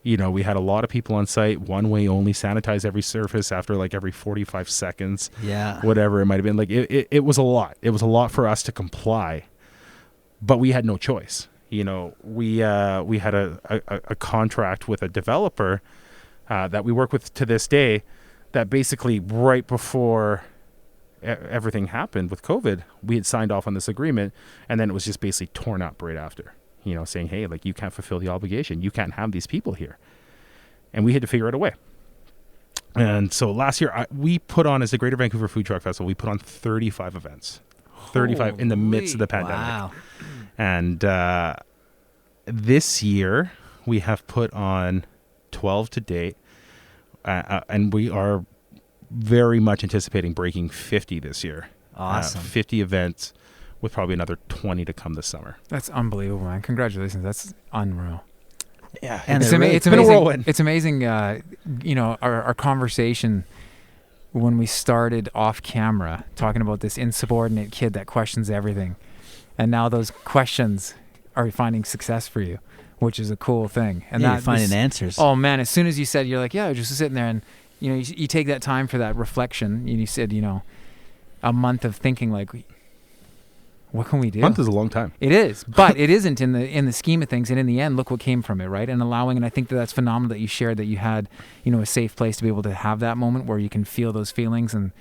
Speaker 2: We had a lot of people on site, one way only, sanitize every surface after every 45 seconds.
Speaker 3: Yeah.
Speaker 2: Whatever it might have been. It was a lot. It was a lot for us to comply, but we had no choice. We had a contract with a developer that we work with to this day, that basically right before everything happened with COVID, we had signed off on this agreement, and then it was just basically torn up right after, saying, hey, you can't fulfill the obligation. You can't have these people here. And we had to figure out a way. And so last year, we put on, as the Greater Vancouver Food Truck Festival, we put on 35 events. 35 in the midst of the pandemic.
Speaker 3: Wow.
Speaker 2: And this year, we have put on 12 to date, and we are very much anticipating breaking 50 this year.
Speaker 3: Awesome.
Speaker 2: 50 events, with probably another 20 to come this summer.
Speaker 1: That's unbelievable, man. Congratulations. That's unreal.
Speaker 2: Yeah.
Speaker 3: And
Speaker 1: It's,
Speaker 3: they're really
Speaker 1: it's
Speaker 2: been a
Speaker 1: amazing.
Speaker 2: whirlwind.
Speaker 1: It's amazing, our conversation when we started off camera talking about this insubordinate kid that questions everything. And now those questions are finding success for you, which is a cool thing. And
Speaker 3: you're finding answers.
Speaker 1: Oh man, as soon as you said, you're like, yeah, just sitting there, and you take that time for that reflection. And you said, a month of thinking, what can we do?
Speaker 2: A month is a long time.
Speaker 1: It is, but it isn't in the scheme of things. And in the end, look what came from it, right? And I think that's phenomenal that you shared that you had, a safe place to be able to have that moment where you can feel those feelings and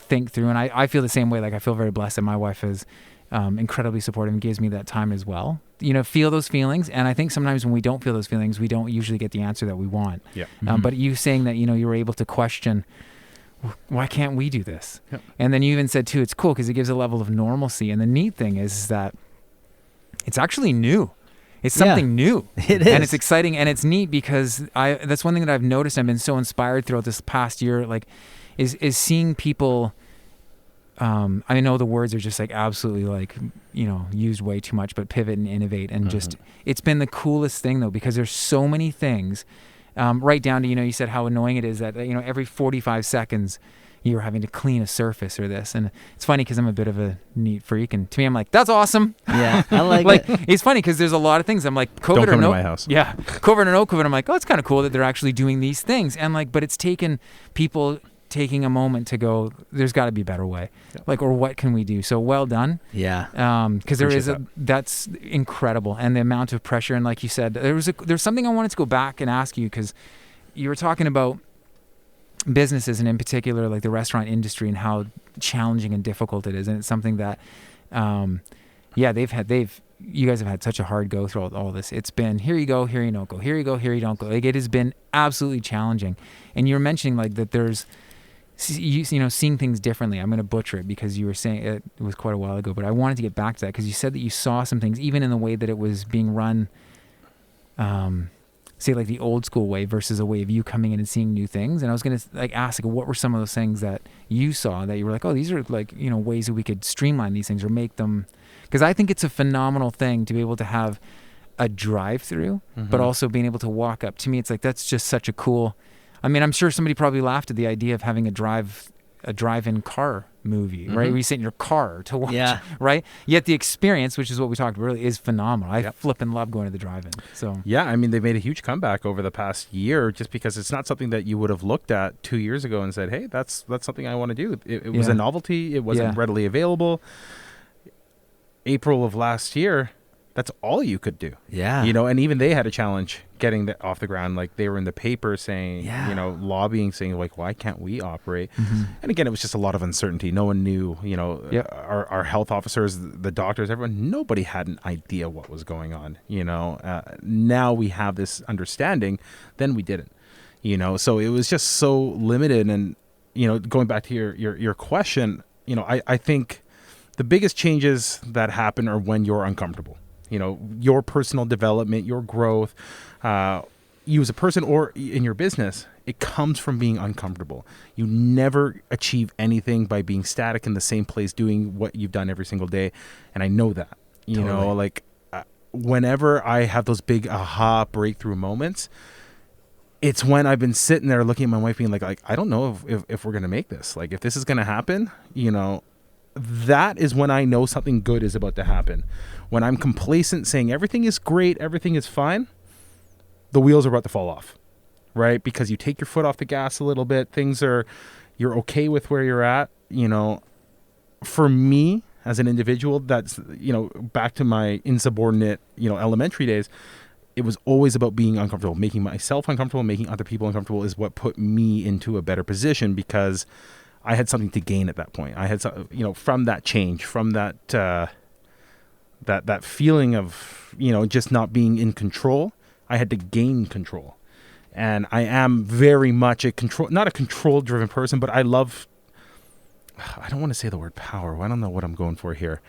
Speaker 1: think through. And I feel the same way. I feel very blessed that my wife is incredibly supportive and gives me that time as well. Feel those feelings. And I think sometimes when we don't feel those feelings, we don't usually get the answer that we want.
Speaker 2: Yeah.
Speaker 1: But you saying that, you were able to question, why can't we do this?
Speaker 2: Yep.
Speaker 1: And then you even said too, it's cool because it gives a level of normalcy. And the neat thing is that it's actually new. It's something new.
Speaker 3: It is.
Speaker 1: And it's exciting. And it's neat because that's one thing that I've noticed. I've been so inspired throughout this past year, is seeing people I know the words are just like absolutely like, used way too much, but pivot and innovate. And just, it's been the coolest thing though, because there's so many things, right down to, you said how annoying it is that, every 45 seconds you're having to clean a surface or this. And it's funny because I'm a bit of a neat freak. And to me, I'm like, that's awesome.
Speaker 3: Yeah, I like it.
Speaker 1: It's funny because there's a lot of things. I'm like, COVID
Speaker 2: Don't
Speaker 1: or
Speaker 2: come
Speaker 1: no.
Speaker 2: to my house.
Speaker 1: Yeah. COVID or no COVID. I'm like, oh, it's kind of cool that they're actually doing these things. And like, but it's taken people taking a moment to go, there's got to be a better way. Like, or what can we do? So well done.
Speaker 3: Yeah.
Speaker 1: Because there is that's incredible. And the amount of pressure. And like you said, there's something I wanted to go back and ask you, because you were talking about businesses, and in particular like the restaurant industry, and how challenging and difficult it is. And it's something that you guys have had such a hard go through all this. It's been here you go, here you don't go, here you go, here you don't go. Like, it has been absolutely challenging. And you're mentioning like that there's seeing things differently. I'm going to butcher it because you were saying it was quite a while ago, but I wanted to get back to that because you said that you saw some things even in the way that it was being run, say like the old school way versus a way of you coming in and seeing new things. And I was going to like ask, like, what were some of those things that you saw that you were like, oh, these are like, ways that we could streamline these things or make them, because I think it's a phenomenal thing to be able to have a drive-through, but also being able to walk up. To me, it's like, that's just such a cool, I mean, I'm sure somebody probably laughed at the idea of having a drive-in car movie, right? Where you sit in your car to watch, right? Yet the experience, which is what we talked about, really is phenomenal. I flipping love going to the drive-in. So
Speaker 2: yeah, I mean, they made a huge comeback over the past year, just because it's not something that you would have looked at 2 years ago and said, hey, that's something I want to do. It was a novelty. It wasn't readily available. April of last year, that's all you could do.
Speaker 3: Yeah.
Speaker 2: And even they had a challenge getting that off the ground. Like, they were in the paper saying, lobbying, saying like, why can't we operate? And again, it was just a lot of uncertainty. No one knew, our health officers, the doctors, everyone, nobody had an idea what was going on. Now we have this understanding, then we didn't, so it was just so limited. And, going back to your question, I think the biggest changes that happen are when you're uncomfortable. Your personal development, your growth, you as a person or in your business, it comes from being uncomfortable. You never achieve anything by being static in the same place, doing what you've done every single day. And I know that, whenever I have those big aha breakthrough moments, it's when I've been sitting there looking at my wife being like I don't know if we're going to make this, like if this is going to happen, that is when I know something good is about to happen. When I'm complacent saying everything is great, everything is fine, the wheels are about to fall off, right? Because you take your foot off the gas a little bit, you're okay with where you're at. For me as an individual, that's, back to my insubordinate, elementary days, it was always about being uncomfortable. Making myself uncomfortable, making other people uncomfortable is what put me into a better position, because I had something to gain at that point. I had, from that change, from that that feeling of, just not being in control, I had to gain control. And I am very much not a control-driven person, but I don't want to say the word power. I don't know what I'm going for here.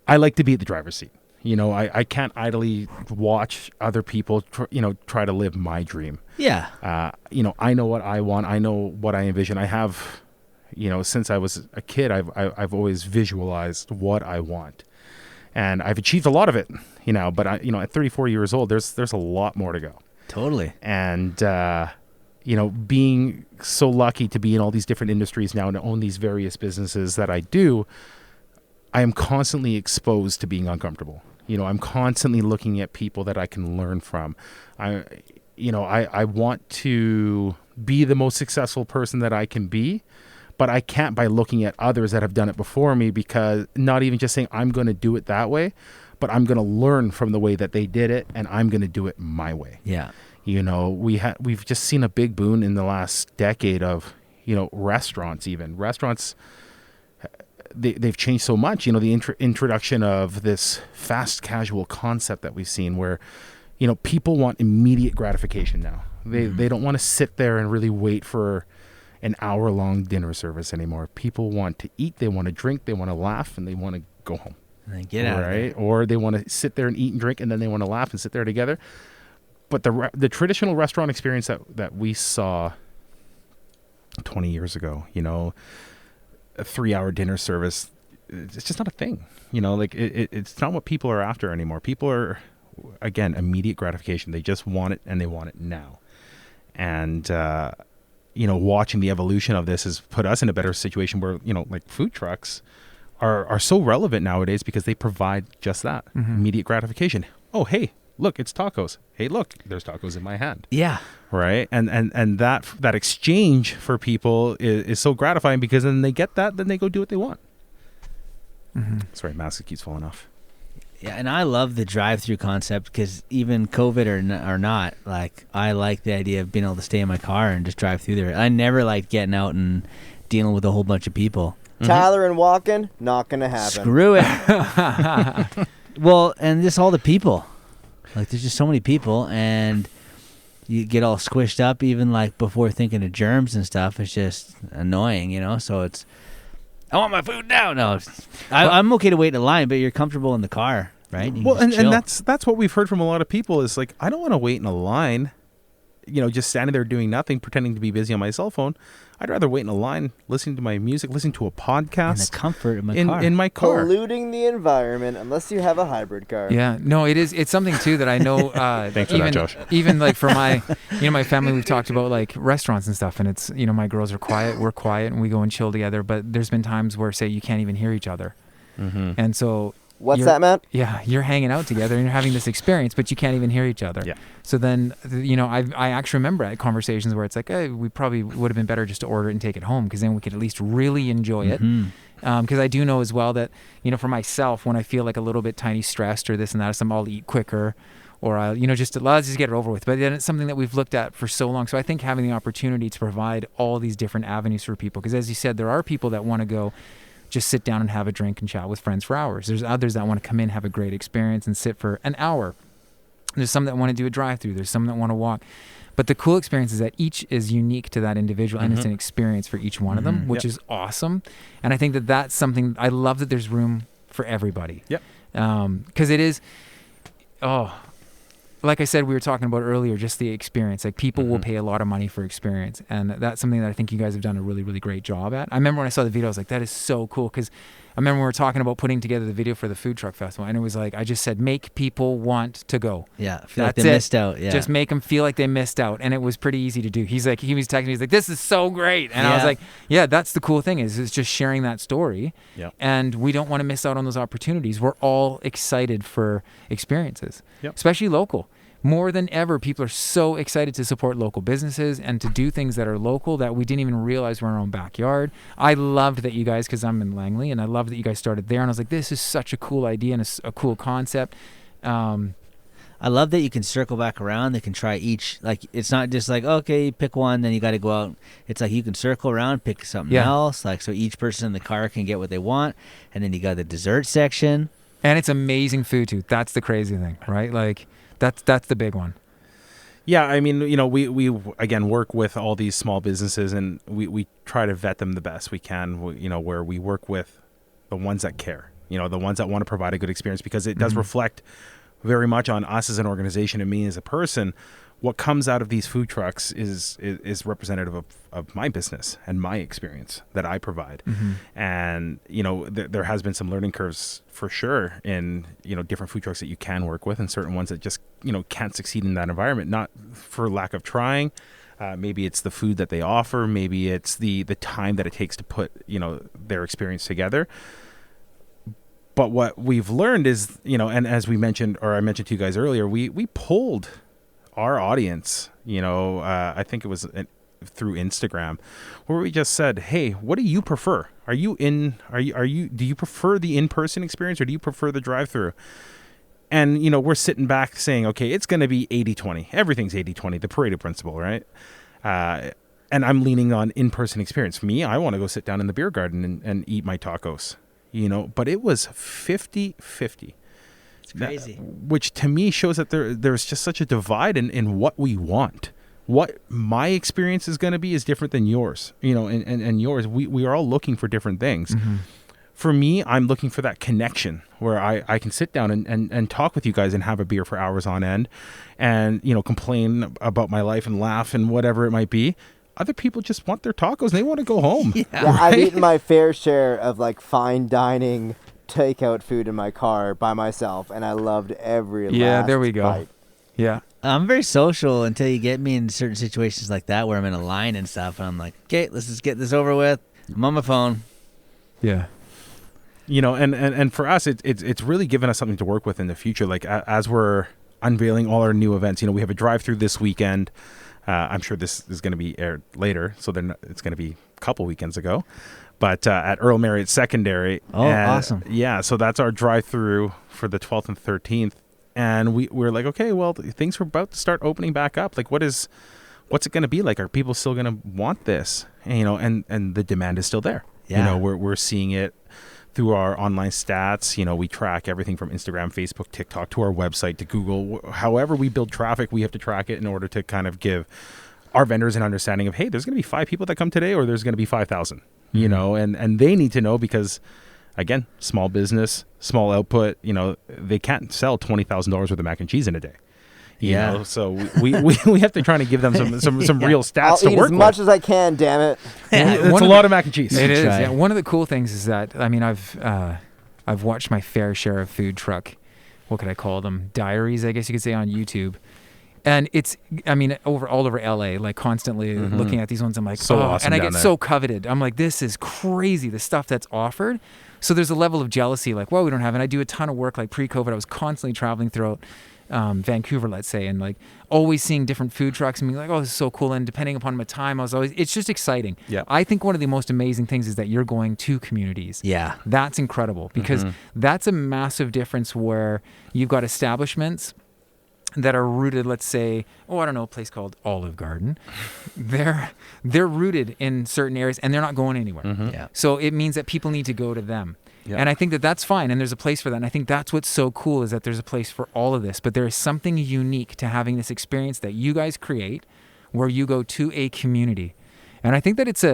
Speaker 2: I like to be at the driver's seat. I can't idly watch other people, try to live my dream.
Speaker 3: Yeah.
Speaker 2: I know what I want. I know what I envision. I have... since I was a kid, I've always visualized what I want, and I've achieved a lot of it, but at 34 years old, there's a lot more to go.
Speaker 3: Totally.
Speaker 2: And, being so lucky to be in all these different industries now and own these various businesses that I do, I am constantly exposed to being uncomfortable. I'm constantly looking at people that I can learn from. I want to be the most successful person that I can be, but I can't by looking at others that have done it before me, because not even just saying I'm going to do it that way, but I'm going to learn from the way that they did it, and I'm going to do it my way.
Speaker 3: Yeah.
Speaker 2: We've just seen a big boom in the last decade of, restaurants even. Restaurants, they've changed so much. The introduction of this fast casual concept that we've seen where, people want immediate gratification now. They don't want to sit there and really wait for an hour-long dinner service anymore. People want to eat, they want to drink, they want to laugh, and they want to go home.
Speaker 3: And then get out of there.
Speaker 2: Or they want to sit there and eat and drink, and then they want to laugh and sit there together. But the traditional restaurant experience that we saw 20 years ago, a 3-hour dinner service, it's just not a thing. Like it's not what people are after anymore. People are, again, immediate gratification. They just want it, and they want it now. And watching the evolution of this has put us in a better situation where like food trucks are so relevant nowadays because they provide just that immediate gratification. Oh, hey, look, it's tacos. Hey, look, there's tacos in my hand.
Speaker 3: Yeah.
Speaker 2: Right. And that exchange for people is so gratifying, because then they get that, then they go do what they want. Sorry, mask keeps falling off.
Speaker 3: Yeah, and I love the drive-through concept, because even COVID or not, like, I like the idea of being able to stay in my car and just drive through there. I never liked getting out and dealing with a whole bunch of people.
Speaker 4: Tyler and walking, not gonna happen.
Speaker 3: Screw it. Well, and just all the people. Like, there's just so many people, and you get all squished up even, like, before thinking of germs and stuff. It's just annoying, So it's, I want my food now. No, I'm okay to wait in a line, but you're comfortable in the car, right?
Speaker 2: Well, and that's what we've heard from a lot of people is like, I don't want to wait in a line, just standing there doing nothing, pretending to be busy on my cell phone. I'd rather wait in a line, listening to my music, listening to a podcast.
Speaker 3: In the comfort of my car.
Speaker 2: In my car.
Speaker 4: Polluting the environment, unless you have a hybrid car.
Speaker 1: Yeah, no, it's something too that I know.
Speaker 2: Thanks for that, Josh.
Speaker 1: Even like for my, my family, we've talked about like restaurants and stuff, and it's, my girls are quiet, we're quiet, and we go and chill together. But there's been times where, say, you can't even hear each other, and so.
Speaker 4: What's that, Matt?
Speaker 1: Yeah, you're hanging out together and you're having this experience, but you can't even hear each other. Yeah. So then, I actually remember at conversations where it's like, hey, we probably would have been better just to order it and take it home, because then we could at least really enjoy it. Because I do know as well that, for myself, when I feel like a little bit tiny stressed or this and that, I'll eat quicker, or I'll, let's just get it over with. But then it's something that we've looked at for so long. So I think having the opportunity to provide all these different avenues for people, because as you said, there are people that want to go just sit down and have a drink and chat with friends for hours. There's others that want to come in, have a great experience, and sit for an hour. There's some that want to do a drive-through. There's some that want to walk. But the cool experience is that each is unique to that individual, and it's an experience for each one of them, which is awesome. And I think that that's something, I love that there's room for everybody.
Speaker 2: Yep.
Speaker 1: Because it is, like I said, we were talking about earlier, just the experience. Like, people will pay a lot of money for experience, and that's something that I think you guys have done a really, really great job at. I remember when I saw the video, I was like, that is so cool, because I remember when we were talking about putting together the video for the food truck festival, and it was like, I just said, make people want to go.
Speaker 3: Yeah, feel like they missed out. Yeah,
Speaker 1: just make them feel like they missed out, and it was pretty easy to do. He was texting me, he's like, this is so great, and I was like, yeah, that's the cool thing is just sharing that story.
Speaker 2: Yeah,
Speaker 1: and we don't want to miss out on those opportunities. We're all excited for experiences, especially local. More than ever, people are so excited to support local businesses and to do things that are local that we didn't even realize were in our own backyard. I loved that you guys, because I'm in Langley, and I loved that you guys started there. And I was like, this is such a cool idea and a cool concept. I
Speaker 3: love that you can circle back around. They can try each. Like, it's not just like, okay, pick one, then you got to go out. It's like you can circle around, pick something else. Like, so each person in the car can get what they want. And then you got the dessert section.
Speaker 1: And it's amazing food, too. That's the crazy thing, right? Like, That's the big one.
Speaker 2: Yeah, I mean, we again work with all these small businesses, and we try to vet them the best we can. Where we work with the ones that care, the ones that want to provide a good experience, because it does reflect very much on us as an organization and me as a person. What comes out of these food trucks is representative of my business and my experience that I provide. And, there has been some learning curves for sure in, different food trucks that you can work with, and certain ones that just, can't succeed in that environment, not for lack of trying. Maybe it's the food that they offer. Maybe it's the time that it takes to put, their experience together. But what we've learned is, and as we mentioned, or I mentioned to you guys earlier, we polled our audience, I think it was through Instagram, where we just said, hey, what do you prefer? Do you prefer the in-person experience, or do you prefer the drive-through? And, we're sitting back saying, okay, it's going to be 80-20. Everything's 80-20, the Pareto principle, right? And I'm leaning on in-person experience. For me, I want to go sit down in the beer garden and eat my tacos, but it was 50-50.
Speaker 3: It's crazy.
Speaker 2: Which to me shows that there's just such a divide in what we want. What my experience is going to be is different than yours, and yours. We are all looking for different things. For me, I'm looking for that connection where I can sit down and talk with you guys and have a beer for hours on end and, complain about my life and laugh and whatever it might be. other people just want their tacos and they want to go home.
Speaker 4: Yeah, I've eaten my fair share of like fine dining takeout food in my car by myself, and I loved every last
Speaker 1: there we go.
Speaker 4: bite.
Speaker 1: Yeah.
Speaker 3: I'm very social until you get me in certain situations like that where I'm in a line and stuff, and I'm like, okay, let's just get this over with. I'm on my phone.
Speaker 1: Yeah.
Speaker 2: You know, and for us, it's really given us something to work with in the future. Like as we're unveiling all our new events, you know, we have a drive-through this weekend. I'm sure this is going to be aired later, so it's going to be a couple weekends ago. But at Earl Marriott Secondary.
Speaker 3: Oh, awesome.
Speaker 2: Yeah, so that's our drive-through for the 12th and 13th. And we're like, okay, well, things are about to start opening back up. Like, what's it going to be like? Are people still going to want this? And, you know, and the demand is still there.
Speaker 3: Yeah.
Speaker 2: You know, we're seeing it through our online stats. You know, we track everything from Instagram, Facebook, TikTok to our website to Google. However we build traffic, we have to track it in order to kind of give our vendors an understanding of, hey, there's going to be 5 people that come today, or there's going to be 5,000. You know, and they need to know because, again, small business, small output. You know, they can't sell $20,000 worth of mac and cheese in a day. You know, so we have to try to give them some real stats
Speaker 4: I'll
Speaker 2: to
Speaker 4: eat
Speaker 2: work
Speaker 4: as much
Speaker 2: with.
Speaker 4: as I can. Damn it!
Speaker 2: It's a lot of mac and cheese.
Speaker 1: It is.
Speaker 3: Try.
Speaker 1: Yeah. One of the cool things is that I've watched my fair share of food truck, what could I call them? Diaries, I guess you could say, on YouTube. And it's, I mean, all over LA, like constantly looking at these ones. I'm like,
Speaker 2: So awesome
Speaker 1: and I
Speaker 2: down
Speaker 1: get
Speaker 2: there.
Speaker 1: so coveted. I'm like, this is crazy, the stuff that's offered. So there's a level of jealousy, like, well, we don't have it. And I do a ton of work, like pre-COVID. I was constantly traveling throughout Vancouver, let's say, and like always seeing different food trucks and being like, oh, this is so cool. And depending upon my time, it's just exciting.
Speaker 2: Yeah.
Speaker 1: I think one of the most amazing things is that you're going to communities.
Speaker 3: Yeah.
Speaker 1: That's incredible because that's a massive difference where you've got establishments that are rooted, let's say, I don't know, a place called Olive Garden. They're rooted in certain areas and they're not going anywhere.
Speaker 3: Yeah.
Speaker 1: So it means that people need to go to them.
Speaker 2: Yeah.
Speaker 1: And I think that that's fine. And there's a place for that. And I think that's what's so cool is that there's a place for all of this. But there is something unique to having this experience that you guys create where you go to a community. And I think that it's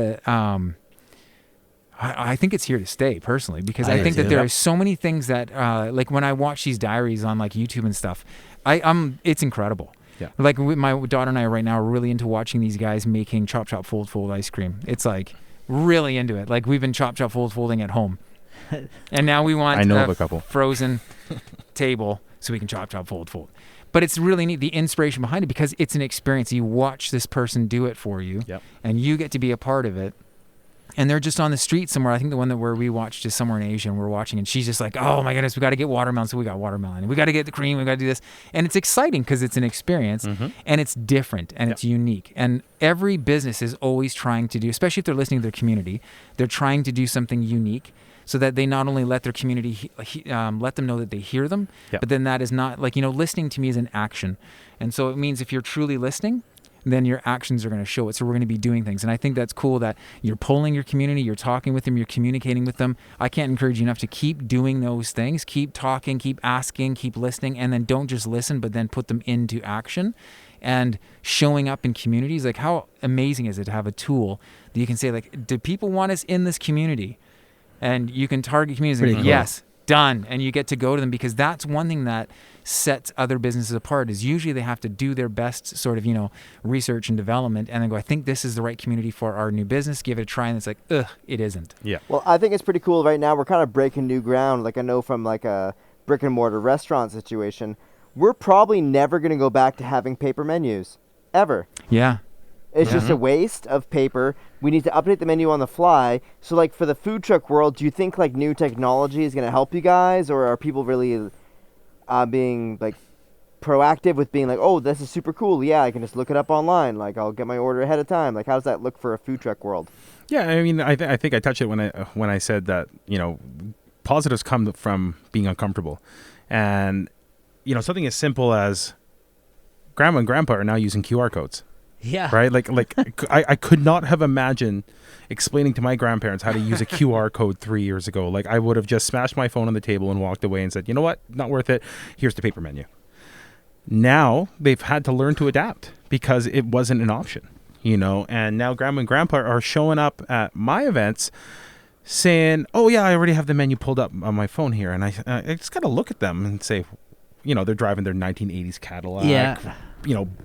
Speaker 1: I think it's here to stay personally because I think that there are so many things that like when I watch these diaries on like YouTube and stuff, it's incredible.
Speaker 2: Yeah.
Speaker 1: Like my daughter and I right now are really into watching these guys making chop chop fold ice cream. It's like really into it. Like we've been chop chop folding at home, and now we want
Speaker 2: I know of a couple.
Speaker 1: frozen table so we can chop chop fold. But it's really neat, the inspiration behind it, because it's an experience. You watch this person do it for you, and you get to be a part of it. And they're just on the street somewhere. I think the one where we watched is somewhere in Asia, and we're watching, and she's just like, oh my goodness, we got to get watermelon. So we got watermelon. We got to get the cream. We got to do this. And it's exciting because it's an experience, and it's different, and it's unique. And every business is always trying to do, especially if they're listening to their community, they're trying to do something unique so that they not only let their community, let them know that they hear them, but then that is not, like, listening to me is an action. And so it means if you're truly listening, then your actions are going to show it. So we're going to be doing things. And I think that's cool that you're polling your community, you're talking with them, you're communicating with them. I can't encourage you enough to keep doing those things, keep talking, keep asking, keep listening, and then don't just listen, but then put them into action and showing up in communities. Like, how amazing is it to have a tool that you can say, like, do people want us in this community? And you can target communities and go, yes, done. And you get to go to them, because that's one thing that sets other businesses apart is usually they have to do their best sort of, research and development and then go, I think this is the right community for our new business. Give it a try. And it's like, it isn't.
Speaker 2: Yeah.
Speaker 4: Well, I think it's pretty cool right now. We're kind of breaking new ground. Like I know from like a brick and mortar restaurant situation, we're probably never going to go back to having paper menus ever.
Speaker 1: Yeah.
Speaker 4: It's just a waste of paper. We need to update the menu on the fly. So like for the food truck world, do you think like new technology is going to help you guys, or are people really being like proactive with being like, oh, this is super cool. Yeah, I can just look it up online. Like I'll get my order ahead of time. Like how does that look for a food truck world?
Speaker 2: Yeah, I mean, I think I touched it when I said that, positives come from being uncomfortable. And, something as simple as grandma and grandpa are now using QR codes.
Speaker 3: Yeah.
Speaker 2: Right? Like I could not have imagined explaining to my grandparents how to use a QR code 3 years ago. Like I would have just smashed my phone on the table and walked away and said, you know what? Not worth it. Here's the paper menu. Now they've had to learn to adapt because it wasn't an option, and now grandma and grandpa are showing up at my events saying, oh yeah, I already have the menu pulled up on my phone here. And I just got to look at them and say, they're driving their 1980s Cadillac.
Speaker 3: Yeah.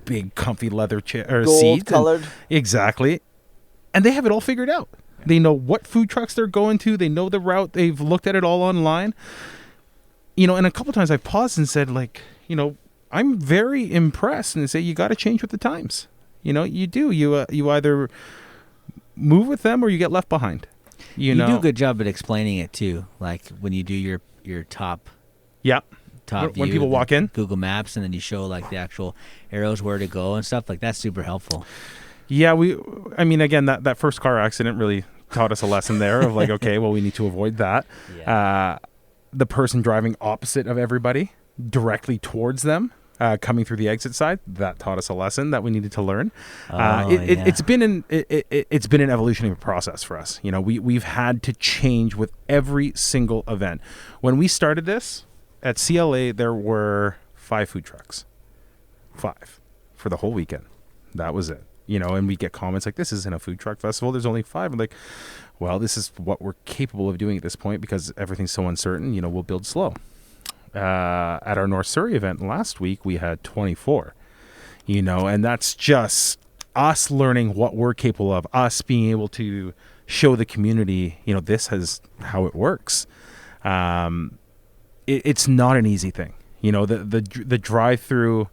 Speaker 2: Big comfy leather chair or
Speaker 4: Gold
Speaker 2: seat.
Speaker 4: colored.
Speaker 2: Exactly. and they have it all figured out. They know what food trucks they're going to. They know the route. They've looked at it all online. And a couple times I've paused and said, like, I'm very impressed, and say, you got to change with the times. You do. You either move with them or you get left behind. You
Speaker 3: do a good job at explaining it too. Like when you do your top
Speaker 2: Yeah.
Speaker 3: top
Speaker 2: When
Speaker 3: view
Speaker 2: people
Speaker 3: with
Speaker 2: walk in.
Speaker 3: Google Maps, and then you show like the actual arrows where to go and stuff. Like that's super helpful.
Speaker 2: Yeah, again, that first car accident really taught us a lesson there of like, okay, well, we need to avoid that.
Speaker 3: Yeah.
Speaker 2: The person driving opposite of everybody, directly towards them, coming through the exit side, that taught us a lesson that we needed to learn. It's been an evolutionary process for us. We've had to change with every single event. When we started this at CLA, there were 5 food trucks, 5 for the whole weekend. That was it. And we get comments like, this isn't a food truck festival. There's only 5. I'm like, well, this is what we're capable of doing at this point because everything's so uncertain. We'll build slow. At our North Surrey event last week, we had 24, and that's just us learning what we're capable of, us being able to show the community, this is how it works. It's not an easy thing. The drive-through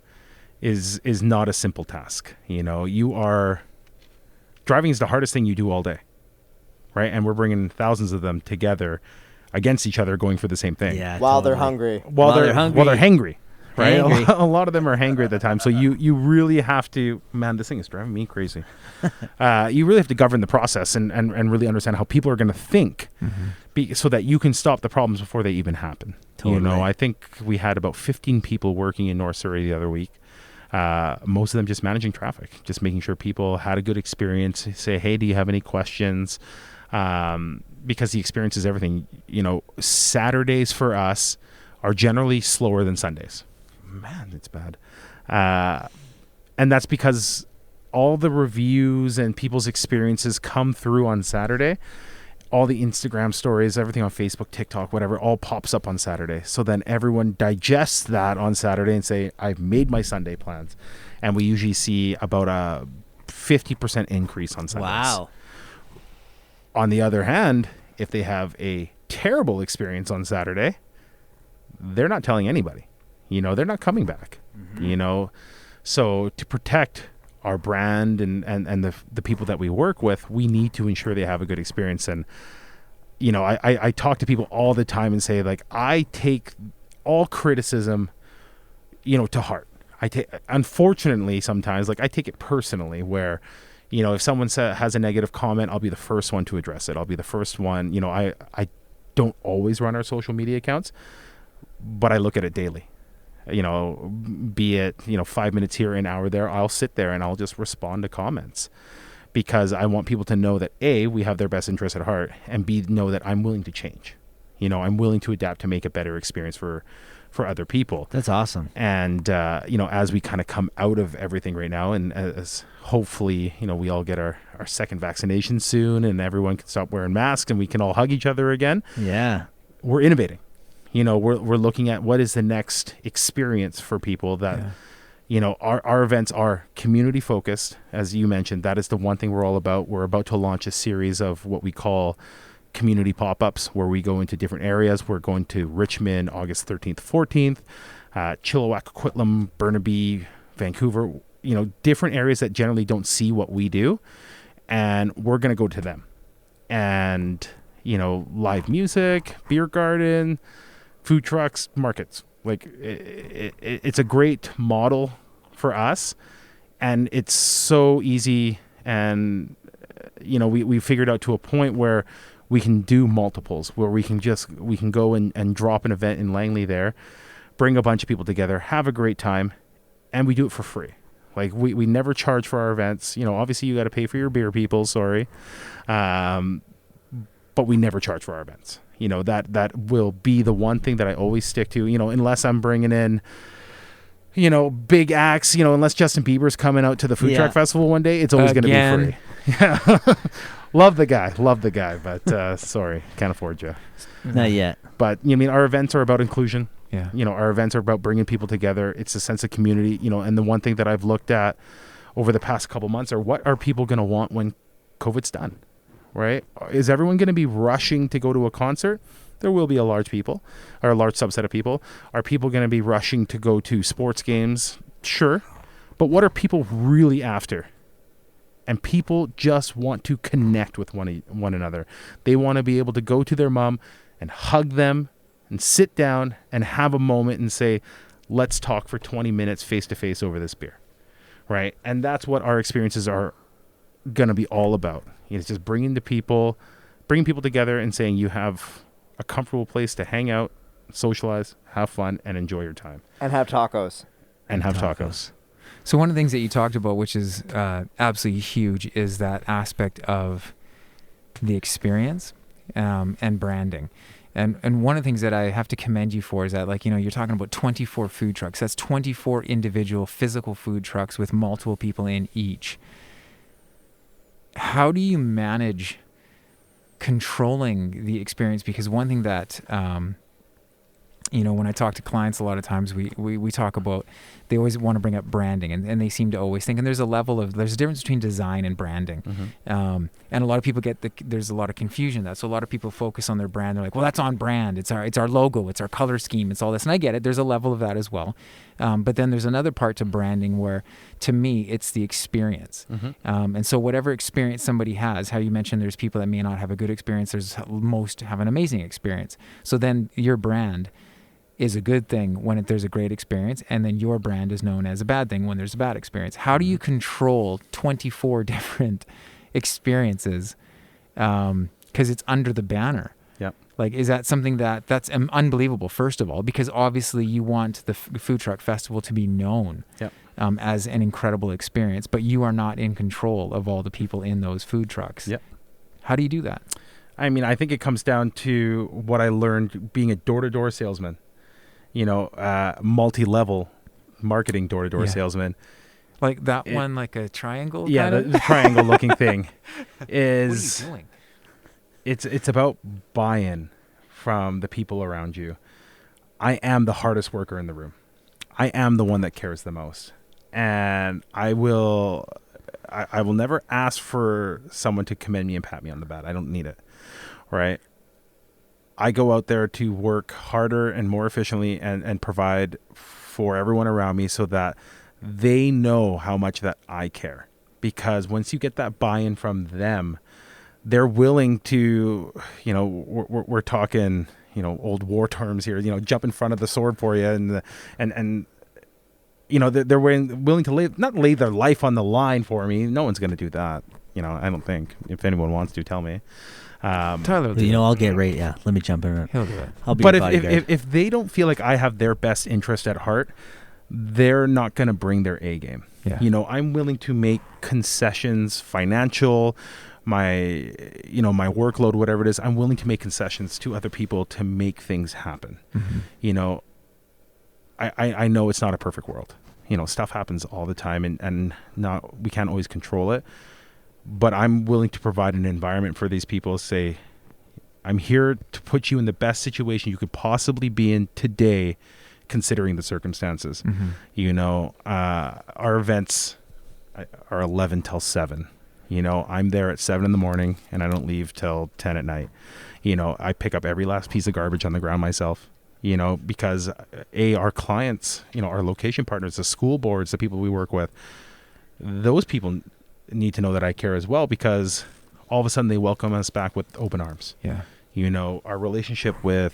Speaker 2: is not a simple task. Driving is the hardest thing you do all day, right? And we're bringing thousands of them together against each other, going for the same thing.
Speaker 3: Yeah,
Speaker 4: While
Speaker 3: totally.
Speaker 4: they're hungry.
Speaker 2: While they're hangry, right?
Speaker 3: Hangry.
Speaker 2: A lot of them are hangry at the time. So you really have to, man, this thing is driving me crazy. You really have to govern the process and really understand how people are going to think so that you can stop the problems before they even happen.
Speaker 3: Totally.
Speaker 2: I think we had about 15 people working in North Surrey the other week. Most of them just managing traffic, just making sure people had a good experience. Say, hey, do you have any questions? Because the experience is everything. Saturdays for us are generally slower than Sundays. Man, it's bad. And that's because all the reviews and people's experiences come through on Saturday. All the Instagram stories, everything on Facebook, TikTok, whatever, all pops up on Saturday. So then everyone digests that on Saturday and say, I've made my Sunday plans. And we usually see about a 50% increase on Sundays.
Speaker 3: Wow.
Speaker 2: On the other hand, if they have a terrible experience on Saturday, they're not telling anybody. They're not coming back. So to protect our brand and the people that we work with, we need to ensure they have a good experience. And I talk to people all the time and say, like, I take all criticism to heart. Unfortunately, sometimes, like, I take it personally where if someone has a negative comment, I'll be the first one to address it. I'll be the first one. I don't always run our social media accounts, but I look at it daily. Be it 5 minutes here, an hour there, I'll sit there and I'll just respond to comments because I want people to know that A, we have their best interest at heart, and B, know that I'm willing to change. I'm willing to adapt to make a better experience for other people.
Speaker 3: That's awesome.
Speaker 2: And as we kind of come out of everything right now, and as hopefully we all get our second vaccination soon, and everyone can stop wearing masks and we can all hug each other again.
Speaker 3: Yeah,
Speaker 2: we're innovating. We're looking at what is the next experience for people that, our events are community focused. As you mentioned, that is the one thing we're all about. We're about to launch a series of what we call community pop-ups where we go into different areas. We're going to Richmond, August 13th, 14th, Chilliwack, Coquitlam, Burnaby, Vancouver, different areas that generally don't see what we do. And we're going to go to them and, live music, beer garden, food trucks, markets. Like it's a great model for us, and it's so easy. And we figured out to a point where we can do multiples, where we can go and drop an event in Langley there, bring a bunch of people together, have a great time, and we do it for free. Like we never charge for our events. Obviously you got to pay for your beer, people. Sorry, but we never charge for our events. That will be the one thing that I always stick to, unless I'm bringing in, big acts, unless Justin Bieber's coming out to the food truck festival one day, it's always going to be free. Yeah. Love the guy, but sorry, can't afford you.
Speaker 3: Not yet.
Speaker 2: But our events are about inclusion.
Speaker 1: Yeah.
Speaker 2: Our events are about bringing people together. It's a sense of community, and the one thing that I've looked at over the past couple months are what are people going to want when COVID's done, right? Is everyone going to be rushing to go to a concert? There will be a large subset of people. Are people going to be rushing to go to sports games? Sure. But what are people really after? And people just want to connect with one another. They want to be able to go to their mom and hug them and sit down and have a moment and say, let's talk for 20 minutes face to face over this beer. Right? And that's what our experiences are going to be all about. It's just bringing people together and saying you have a comfortable place to hang out, socialize, have fun, and enjoy your time.
Speaker 4: And have tacos.
Speaker 2: And have tacos.
Speaker 1: So one of the things that you talked about, which is absolutely huge, is that aspect of the experience and branding. And one of the things that I have to commend you for is that, like, you're talking about 24 food trucks. That's 24 individual physical food trucks with multiple people in each. How do you manage controlling the experience? Because one thing that when I talk to clients, a lot of times we talk about, they always want to bring up branding, and they seem to always think, and there's a difference between design and branding. And a lot of people there's a lot of confusion in that. So a lot of people focus on their brand. They're like, well, that's on brand. It's our logo. It's our color scheme. It's all this. And I get it. There's a level of that as well. But then there's another part to branding where, to me, it's the experience. And so whatever experience somebody has, how you mentioned there's people that may not have a good experience. There's most have an amazing experience. So then your brand is a good thing when there's a great experience, and then your brand is known as a bad thing when there's a bad experience. How do you control 24 different experiences? Because it's under the banner.
Speaker 2: Yep.
Speaker 1: Like, is that something that's unbelievable, first of all, because obviously you want the food truck festival to be known as an incredible experience, but you are not in control of all the people in those food trucks.
Speaker 2: Yep.
Speaker 1: How do you do that?
Speaker 2: I mean, I think it comes down to what I learned being a door-to-door salesman. Multi-level marketing door-to-door salesman.
Speaker 1: Like that one, like a triangle?
Speaker 2: Yeah, the triangle-looking thing is...
Speaker 1: What are you doing?
Speaker 2: It's about buy-in from the people around you. I am the hardest worker in the room. I am the one that cares the most. And I will never ask for someone to commend me and pat me on the back. I don't need it. Right? I go out there to work harder and more efficiently and provide for everyone around me so that they know how much that I care. Because once you get that buy-in from them, they're willing to, we're talking, old war terms here, jump in front of the sword for you and they're willing to not lay their life on the line for me. No one's going to do that. I don't think. If anyone wants to, tell me.
Speaker 1: Tyler will do it.
Speaker 3: I'll get right. Yeah, let me jump in.
Speaker 1: He'll do it.
Speaker 3: I'll be
Speaker 2: but
Speaker 3: your bodyguard.
Speaker 2: if they don't feel like I have their best interest at heart, they're not going to bring their A game.
Speaker 1: Yeah.
Speaker 2: I'm willing to make concessions, financial, my workload, whatever it is. I'm willing to make concessions to other people to make things happen. I know it's not a perfect world. Stuff happens all the time, and we can't always control it. But I'm willing to provide an environment for these people. Say, I'm here to put you in the best situation you could possibly be in today, considering the circumstances. Our events are 11 till 7. I'm there at 7 in the morning, and I don't leave till 10 at night. I pick up every last piece of garbage on the ground myself. Because our clients, our location partners, the school boards, the people we work with, those people need to know that I care as well, because all of a sudden they welcome us back with open arms.
Speaker 1: Yeah.
Speaker 2: Our relationship with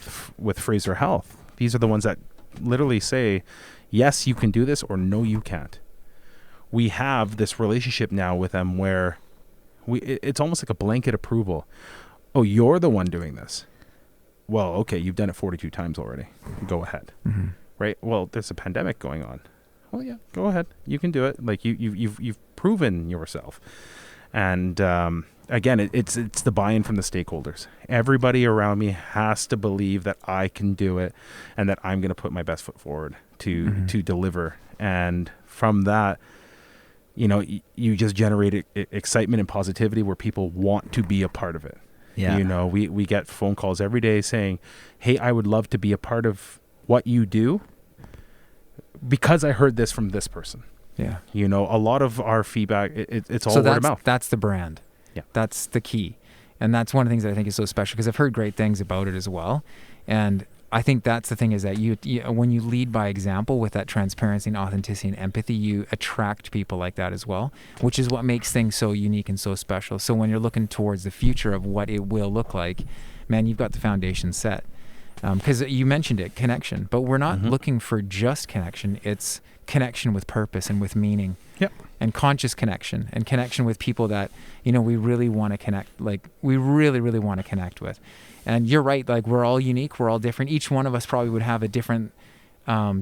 Speaker 2: Fraser Health, these are the ones that literally say, yes, you can do this, or no, you can't. We have this relationship now with them where it's almost like a blanket approval. Oh, you're the one doing this. Well, okay, you've done it 42 times already. Go ahead. Right? Well, there's a pandemic going on. Well, yeah, go ahead. You can do it. Like you've proven yourself. And again, it's the buy-in from the stakeholders. Everybody around me has to believe that I can do it, and that I'm going to put my best foot forward to deliver. And from that, you just generate excitement and positivity where people want to be a part of it.
Speaker 3: Yeah.
Speaker 2: We get phone calls every day saying, hey, I would love to be a part of what you do because I heard this from this person.
Speaker 1: Yeah.
Speaker 2: A lot of our feedback, it's all word of mouth.
Speaker 1: That's the brand.
Speaker 2: Yeah.
Speaker 1: That's the key. And that's one of the things that I think is so special, because I've heard great things about it as well. And I think that's the thing, is that you when you lead by example with that transparency and authenticity and empathy, you attract people like that as well, which is what makes things so unique and so special. So when you're looking towards the future of what it will look like, man, you've got the foundation set. Because you mentioned it, connection, but we're not looking for just connection. It's connection with purpose and with meaning.
Speaker 2: Yep.
Speaker 1: And conscious connection, and connection with people that, you know, we really want to connect, like we really, really want to connect with. And you're right, like we're all unique, we're all different. Each one of us probably would have a different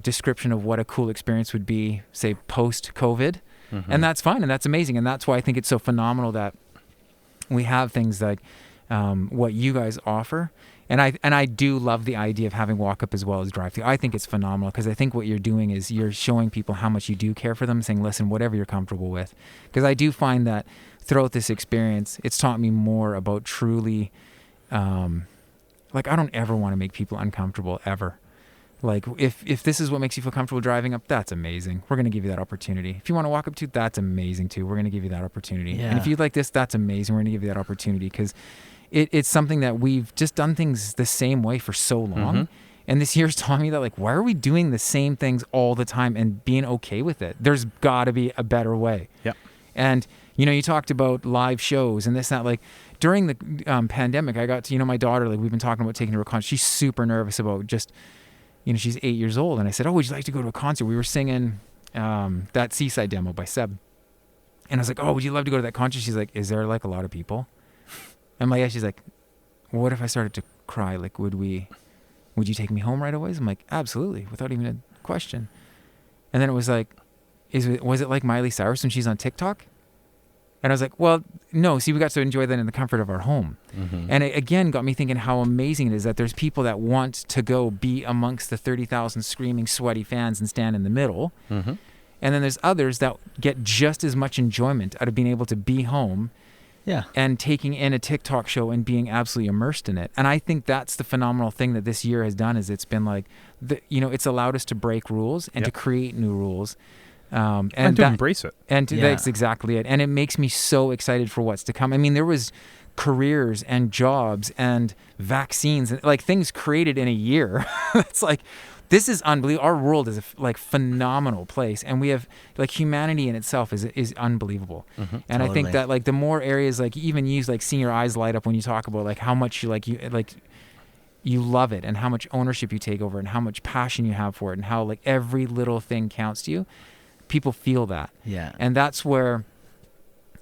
Speaker 1: description of what a cool experience would be, say, post-COVID. And that's fine, and that's amazing. And that's why I think it's so phenomenal that we have things like what you guys offer. And I do love the idea of having walk up as well as drive through. I think it's phenomenal, because I think what you're doing is you're showing people how much you do care for them, saying, listen, whatever you're comfortable with. Because I do find that throughout this experience, it's taught me more about truly, like I don't ever want to make people uncomfortable, ever. Like if this is what makes you feel comfortable driving up, that's amazing. We're going to give you that opportunity. If you want to walk up to, that's amazing too. We're going to give you that opportunity.
Speaker 3: Yeah.
Speaker 1: And if you'd like this, that's amazing. We're going to give you that opportunity, because it's something that we've just done things the same way for so long. And this year's taught me that, like, why are we doing the same things all the time and being okay with it? There's got to be a better way.
Speaker 2: Yep.
Speaker 1: And, you know, you talked about live shows and this, that, like during the pandemic, I got to, you know, my daughter, like we've been talking about taking her to a concert. She's super nervous about just, you know, she's 8 years old. And I said, oh, would you like to go to a concert? We were singing that Seaside demo by Seb. And I was like, oh, would you love to go to that concert? She's like, is there like a lot of people? I'm like, yeah. She's like, well, what if I started to cry? Like, would you take me home right away? I'm like, absolutely, without even a question. And then it was like, was it like Miley Cyrus when she's on TikTok? And I was like, well, no, see, we got to enjoy that in the comfort of our home. And it again got me thinking how amazing it is that there's people that want to go be amongst the 30,000 screaming, sweaty fans and stand in the middle. And then there's others that get just as much enjoyment out of being able to be home and taking in a TikTok show and being absolutely immersed in it. And I think that's the phenomenal thing that this year has done, is it's been like, you know, it's allowed us to break rules and to create new rules. And
Speaker 2: to embrace it.
Speaker 1: And that's exactly it. And it makes me so excited for what's to come. I mean, there was careers and jobs and vaccines and like things created in a year. It's like, this is unbelievable. Our world is a phenomenal place, and we have like humanity in itself is unbelievable. And I think that like the more areas, like you even use like seeing your eyes light up when you talk about like how much you love it and how much ownership you take over it and how much passion you have for it and how like every little thing counts to you. People feel that. Yeah. And that's where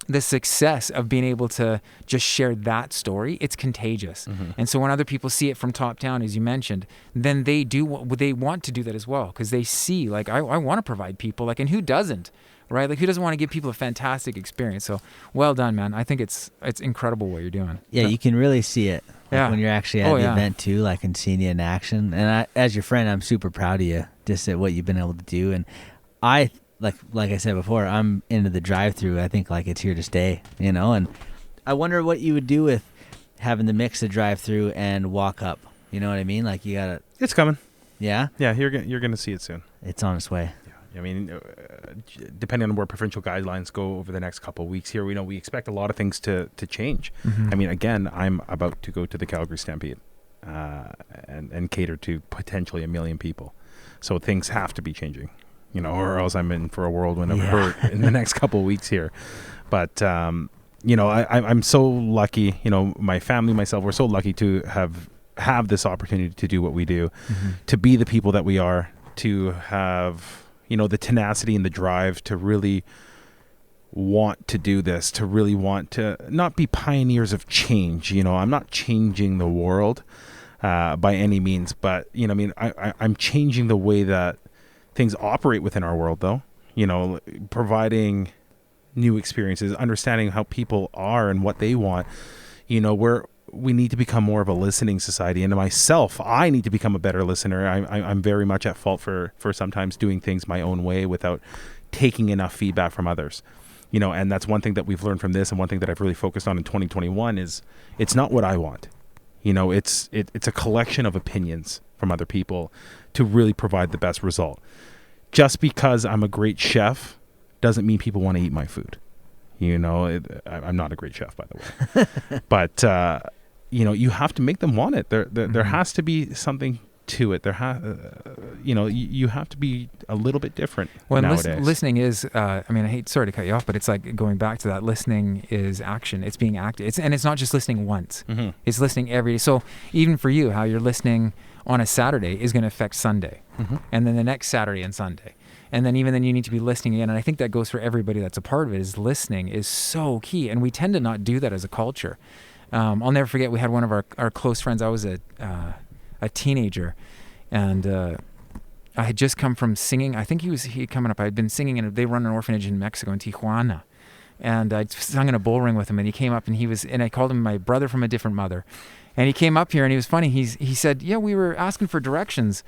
Speaker 1: the success of being able to just share that story, it's contagious. And so when other people see it from top down, as you mentioned, then they want to do that as well, because they see like, I want to provide people, like, and who doesn't, right? Like, who doesn't want to give people a fantastic experience? So well done, man. I think it's incredible what you're doing.
Speaker 3: Yeah, you can really see it when you're actually at the event too, like, and seeing you in action. And as your friend, I'm super proud of you just at what you've been able to do. And like I said before, I'm into the drive-through. I think like it's here to stay, you know. And I wonder what you would do with having the mix of drive-through and walk up. You know what I mean? Like you gotta.
Speaker 2: It's coming.
Speaker 3: Yeah.
Speaker 2: Yeah, you're gonna see it soon.
Speaker 3: It's on its way.
Speaker 2: Yeah. I mean, depending on where provincial guidelines go over the next couple of weeks here, we expect a lot of things to change. I mean, again, I'm about to go to the Calgary Stampede and cater to potentially 1 million people, so things have to be changing. You know, or else I'm in for a whirlwind of hurt in the next couple of weeks here. But, you know, I'm so lucky, you know, my family, myself, we're so lucky to have this opportunity to do what we do, to be the people that we are, to have, you know, the tenacity and the drive to really want to do this, to really want to not be pioneers of change. You know, I'm not changing the world by any means, but, you know, I mean, I'm changing the way that things operate within our world, though, you know, providing new experiences, understanding how people are and what they want. You know, we need to become more of a listening society. And myself, I need to become a better listener. I'm very much at fault for sometimes doing things my own way without taking enough feedback from others. You know, and that's one thing that we've learned from this, and one thing that I've really focused on in 2021 is it's not what I want. You know, it's a collection of opinions from other people to really provide the best result. Just because I'm a great chef doesn't mean people want to eat my food. You know, I'm not a great chef, by the way, but you know, you have to make them want it. There has to be something to it. You know, you have to be a little bit different nowadays.
Speaker 1: Listening is, I mean, sorry to cut you off, but it's like going back to that. Listening is action. It's being active. And it's not just listening once.
Speaker 2: Mm-hmm.
Speaker 1: It's listening every day. So even for you, how you're listening on a Saturday is going to affect Sunday, and then the next Saturday and Sunday. And then even then you need to be listening again. And I think that goes for everybody that's a part of it. Is listening is so key. And we tend to not do that as a culture. I'll never forget, we had one of our close friends. I was a teenager, and I had just come from singing. I think he had coming up. I had been singing, and they run an orphanage in Mexico, in Tijuana. And I sung in a bull ring with him, and he came up, and I called him my brother from a different mother. And he came up here, and he was funny. He said, yeah, we were asking for directions.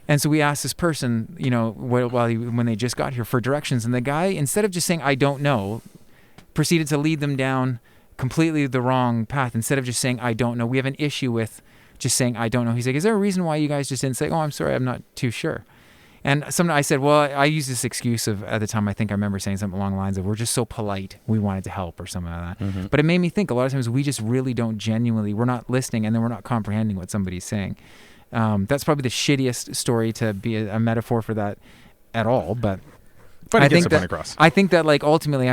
Speaker 1: And so we asked this person, you know, when they just got here, for directions. And the guy, instead of just saying, I don't know, proceeded to lead them down completely the wrong path. Instead of just saying, I don't know, we have an issue with just saying, I don't know. He's like, is there a reason why you guys just didn't say, oh, I'm sorry, I'm not too sure? And I said, well, I used this excuse of, at the time, I think I remember saying something along the lines of, we're just so polite, we wanted to help, or something like that.
Speaker 2: Mm-hmm.
Speaker 1: But it made me think a lot of times we just really don't genuinely, we're not listening, and then we're not comprehending what somebody's saying. That's probably the shittiest story to be a metaphor for that at all. But
Speaker 2: it gets the point across.
Speaker 1: I think that, like, ultimately,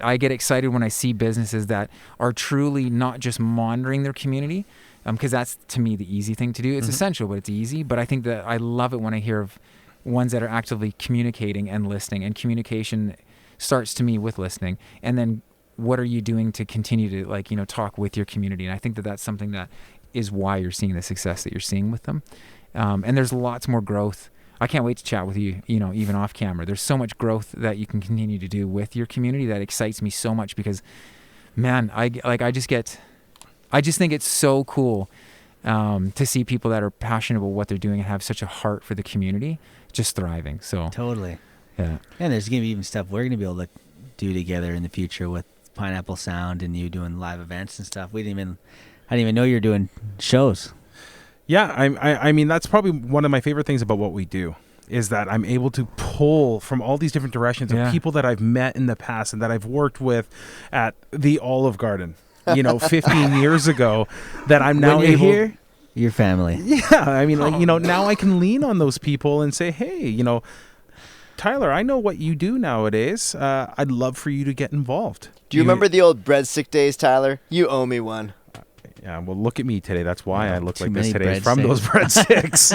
Speaker 1: I get excited when I see businesses that are truly not just monitoring their community, because that's, to me, the easy thing to do. It's essential, but it's easy. But I think that I love it when I hear of ones that are actively communicating and listening. And communication starts, to me, with listening. And then what are you doing to continue to, like, you know, talk with your community? And I think that that's something that is why you're seeing the success that you're seeing with them. And there's lots more growth. I can't wait to chat with you, you know, even off camera. There's so much growth that you can continue to do with your community that excites me so much, because, man, I just think it's so cool to see people that are passionate about what they're doing and have such a heart for the community just thriving. So
Speaker 3: Totally.
Speaker 1: yeah.
Speaker 3: And there's going to be even stuff we're going to be able to do together in the future with Pineapple Sound and you doing live events and stuff. I didn't even know you're doing shows.
Speaker 2: Yeah, I mean, that's probably one of my favorite things about what we do, is that I'm able to pull from all these different directions of people that I've met in the past and that I've worked with at the Olive Garden, you know, 15 years ago, that I'm now
Speaker 3: when you're
Speaker 2: able...
Speaker 3: here, your family.
Speaker 2: Yeah, I mean, like, you know, now I can lean on those people and say, hey, you know, Tyler, I know what you do nowadays. I'd love for you to get involved.
Speaker 4: Do you remember the old breadstick days, Tyler? You owe me one.
Speaker 2: Yeah, well, look at me today. That's why I look
Speaker 3: too
Speaker 2: like this
Speaker 3: many
Speaker 2: today, from those breadsticks.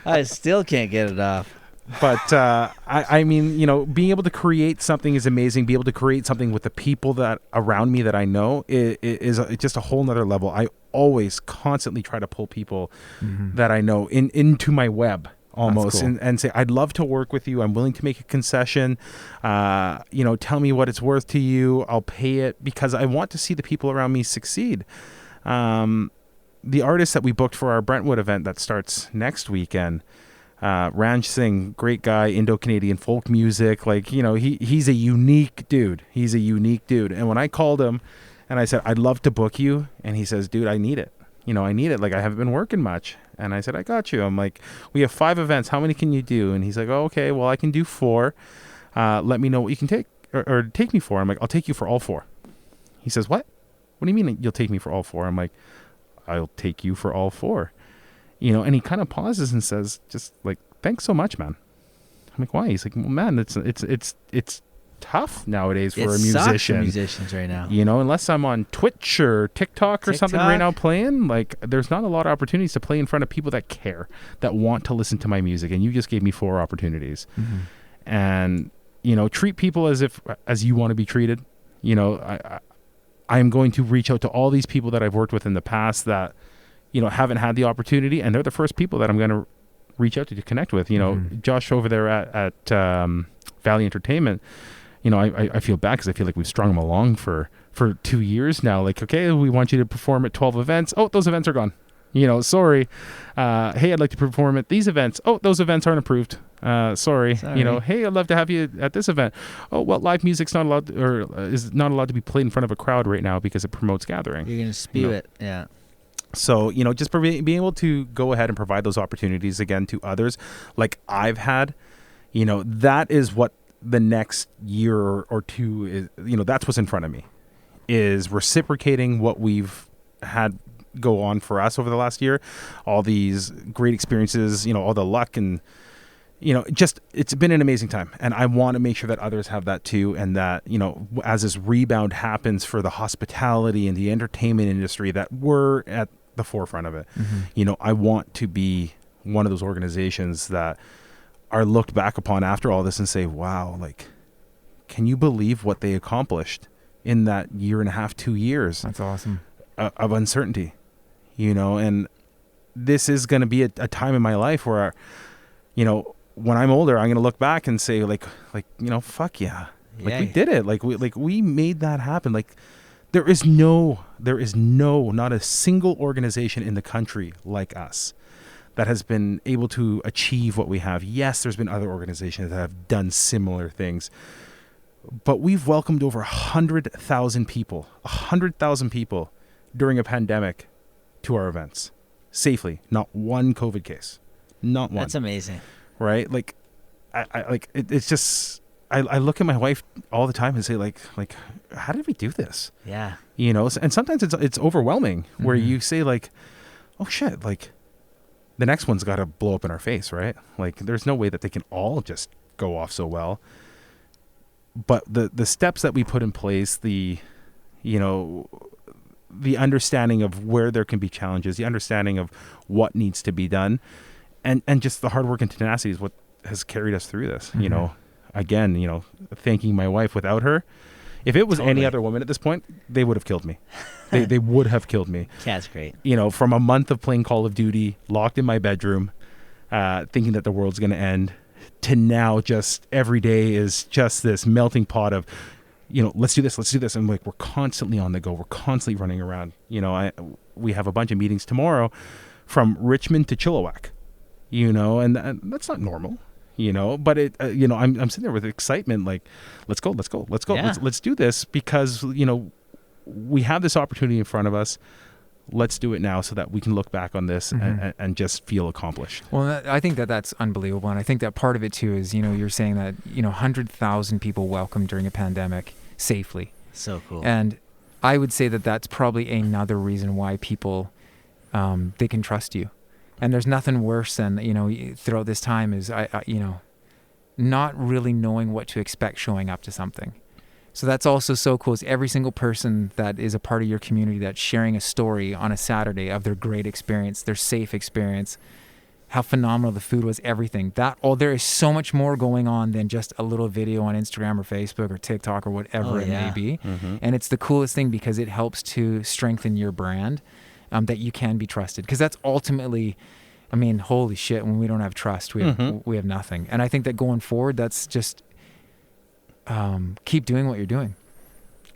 Speaker 3: I still can't get it off.
Speaker 2: But I mean, you know, being able to create something is amazing. Be able to create something with the people that around me that I know is just a whole nother level. I always constantly try to pull people that I know into my web almost,
Speaker 1: cool.
Speaker 2: and say, I'd love to work with you. I'm willing to make a concession. You know, tell me what it's worth to you. I'll pay it, because I want to see the people around me succeed. The artist that we booked for our Brentwood event that starts next weekend, Ranj Singh, great guy, Indo-Canadian folk music. Like, you know, he's a unique dude. And when I called him and I said, I'd love to book you, and he says, dude, I need it. You know, I need it. Like, I haven't been working much. And I said, I got you. I'm like, we have 5 events. How many can you do? And he's like, oh, okay, well, I can do 4. Let me know what you can take or take me for. I'm like, I'll take you for all 4. He says, what? What do you mean you'll take me for all 4? I'm like, I'll take you for all 4. You know, and he kind of pauses and says, just like, thanks so much, man. I'm like, why? He's like, well, man, it's tough nowadays for a musician.
Speaker 3: Sucks for musicians right now.
Speaker 2: You know, unless I'm on Twitch or TikTok or something right now playing, like, there's not a lot of opportunities to play in front of people that care, that want to listen to my music. And you just gave me 4 opportunities. And, you know, treat people as you want to be treated. You know, I'm going to reach out to all these people that I've worked with in the past that, you know, haven't had the opportunity, and they're the first people that I'm going to reach out to connect with. You know, Josh over there at Valley Entertainment, you know, I feel bad because I feel like we've strung him along for 2 years now. Like, okay, we want you to perform at 12 events. Oh, those events are gone. You know, sorry. Hey, I'd like to perform at these events. Oh, those events aren't approved. Sorry. You know, hey, I'd love to have you at this event. Oh, well, live music's not allowed is not allowed to be played in front of a crowd right now because it promotes gathering.
Speaker 3: You're going to spew it. Yeah.
Speaker 2: So, you know, just being able to go ahead and provide those opportunities again to others like I've had, you know, that is what the next year or two is, that's what's in front of me, is reciprocating what we've had go on for us over the last year, all these great experiences, all the luck, and just it's been an amazing time, and I want to make sure that others have that too, and that as this rebound happens for the hospitality and the entertainment industry, that we're at the forefront of it. I want to be one of those organizations that are looked back upon after all this and say, wow, like, can you believe what they accomplished in that year and a half, 2 years?
Speaker 1: That's awesome.
Speaker 2: Of uncertainty, and this is going to be a time in my life where, when I'm older, I'm going to look back and say like, fuck yeah. Like, we did it. We made that happen. Like, there is not a single organization in the country like us that has been able to achieve what we have. Yes, there's been other organizations that have done similar things, but we've welcomed over 100,000 people during a pandemic to our events safely. Not one COVID case. Not one.
Speaker 3: That's amazing.
Speaker 2: Right? Like, it's just, I look at my wife all the time and say like, how did we do this?
Speaker 3: Yeah.
Speaker 2: And sometimes it's overwhelming where you say like, oh shit, like the next one's got to blow up in our face, right? Like, there's no way that they can all just go off so well. But the steps that we put in place, the understanding of where there can be challenges, the understanding of what needs to be done, and just the hard work and tenacity is what has carried us through this. Again, thanking my wife. Without her, if it was any other woman at this point, they would have killed me. They would have killed me.
Speaker 3: Cat's great.
Speaker 2: From a month of playing Call of Duty, locked in my bedroom, thinking that the world's going to end, to now just every day is just this melting pot of, let's do this. And like, we're constantly on the go. We're constantly running around. We have a bunch of meetings tomorrow from Richmond to Chilliwack, and that's not normal, but it, I'm sitting there with excitement, like, let's go.
Speaker 3: Yeah.
Speaker 2: Let's do this because, we have this opportunity in front of us. Let's do it now so that we can look back on this and just feel accomplished.
Speaker 1: Well, I think that's unbelievable. And I think that part of it too is, you're saying that, 100,000 people welcomed during a pandemic safely.
Speaker 3: So cool.
Speaker 1: And I would say that that's probably another reason why people, they can trust you. And there's nothing worse than, throughout this time is, not really knowing what to expect showing up to something. So that's also so cool. Is every single person that is a part of your community that's sharing a story on a Saturday of their great experience, their safe experience, how phenomenal the food was, everything. There is so much more going on than just a little video on Instagram or Facebook or TikTok or whatever it may be. And it's the coolest thing because it helps to strengthen your brand, that you can be trusted. Because that's ultimately, holy shit, when we don't have trust, we have nothing. And I think that going forward, that's just... keep doing what you're doing.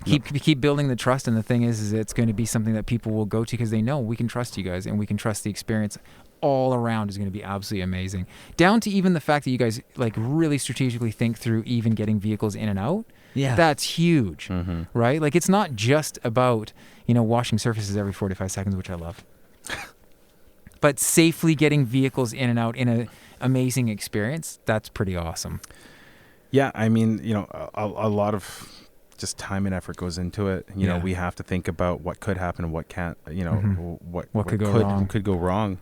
Speaker 1: Keep building the trust, and the thing is it's going to be something that people will go to because they know we can trust you guys, and we can trust the experience all around is going to be absolutely amazing. Down to even the fact that you guys like really strategically think through even getting vehicles in and out.
Speaker 3: Yeah,
Speaker 1: that's huge, right? Like, it's not just about washing surfaces every 45 seconds, which I love, but safely getting vehicles in and out in an amazing experience. That's pretty awesome.
Speaker 2: Yeah, a lot of just time and effort goes into it. We have to think about what could happen and what can't. What could go wrong.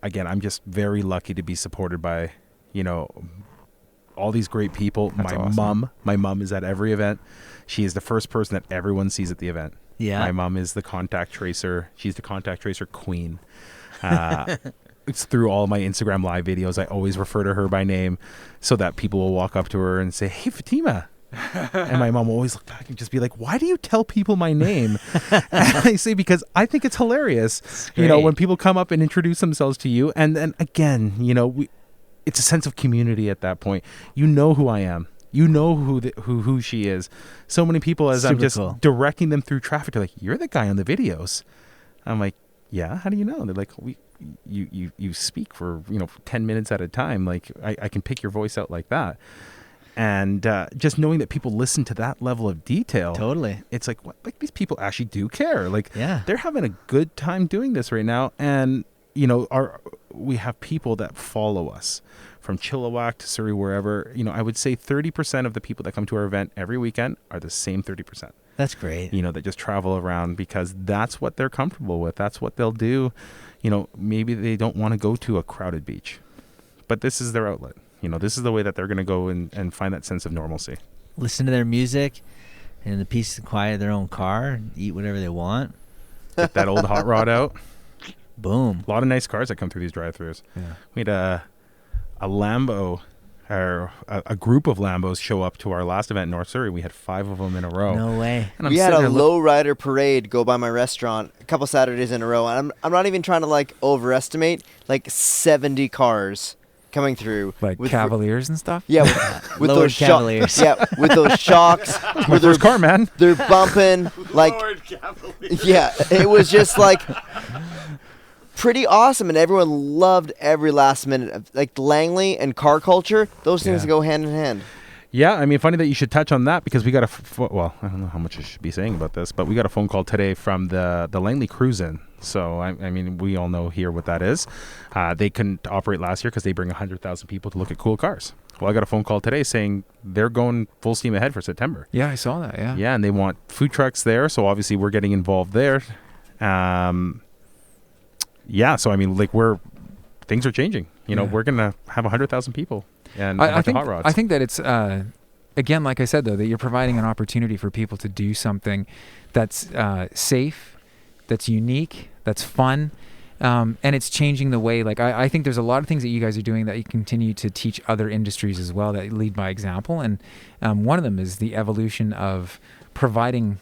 Speaker 2: Again, I'm just very lucky to be supported by, all these great people.
Speaker 1: That's awesome.
Speaker 2: My mom is at every event. She is the first person that everyone sees at the event.
Speaker 3: Yeah,
Speaker 2: my mom is the contact tracer. She's the contact tracer queen. It's through all my Instagram live videos. I always refer to her by name so that people will walk up to her and say, "Hey, Fatima." And my mom will always look back and just be like, "Why do you tell people my name?" And I say, because I think it's hilarious, when people come up and introduce themselves to you. And then again, it's a sense of community at that point. You know who I am. You know who she is. So many people, as I'm just directing them through traffic, they're like, "You're the guy on the videos." I'm like, "Yeah, how do you know?" They're like, you speak for 10 minutes at a time. Like, I can pick your voice out like that. And just knowing that people listen to that level of detail,
Speaker 3: totally,
Speaker 2: it's like, what, like, these people actually do care. Like,
Speaker 3: yeah,
Speaker 2: they're having a good time doing this right now. And we have people that follow us from Chilliwack to Surrey, wherever, I would say 30% of the people that come to our event every weekend are the same 30%.
Speaker 3: That's great.
Speaker 2: That just travel around because that's what they're comfortable with. That's what they'll do. Maybe they don't want to go to a crowded beach, but this is their outlet. This is the way that they're going to go and find that sense of normalcy.
Speaker 3: Listen to their music and in the peace and quiet of their own car and eat whatever they want.
Speaker 2: Get that old hot rod out.
Speaker 3: Boom.
Speaker 2: A lot of nice cars that come through these drive-thrus.
Speaker 1: Yeah.
Speaker 2: We had a Lambo, or a group of Lambos show up to our last event in North Surrey. We had 5 of them in a row.
Speaker 3: No way.
Speaker 2: And I'm
Speaker 4: We had
Speaker 2: sitting
Speaker 4: a
Speaker 2: there
Speaker 4: lowrider parade go by my restaurant a couple Saturdays in a row. And I'm not even trying to like overestimate, like 70 cars coming through.
Speaker 1: Like
Speaker 4: with
Speaker 1: Cavaliers and stuff?
Speaker 4: Yeah, with
Speaker 3: Lowered
Speaker 4: those
Speaker 3: Cavaliers.
Speaker 4: Yeah, with those shocks.
Speaker 2: my first car, man.
Speaker 4: They're bumping like yeah, it was just like pretty awesome, and everyone loved every last minute of like Langley and car culture. Those things
Speaker 1: Yeah.
Speaker 4: go hand in hand.
Speaker 2: Yeah, I mean, funny that you should touch on that because we got well, I don't know how much I should be saying about this, but we got a phone call today from the Langley Cruise-In. So, I mean, we all know here what that is. They couldn't operate last year because they bring 100,000 people to look at cool cars. Well, I got a phone call today saying they're going full steam ahead for September.
Speaker 1: Yeah, I saw that. Yeah.
Speaker 2: Yeah, and they want food trucks there, so obviously we're getting involved there. Yeah, so I mean, like things are changing.
Speaker 1: Yeah.
Speaker 2: We're gonna have 100,000 people and
Speaker 1: I think
Speaker 2: hot rods.
Speaker 1: I think that it's again, like I said though, that you're providing an opportunity for people to do something that's safe, that's unique, that's fun, and it's changing the way. Like I think there's a lot of things that you guys are doing that you continue to teach other industries as well that lead by example, and one of them is the evolution of providing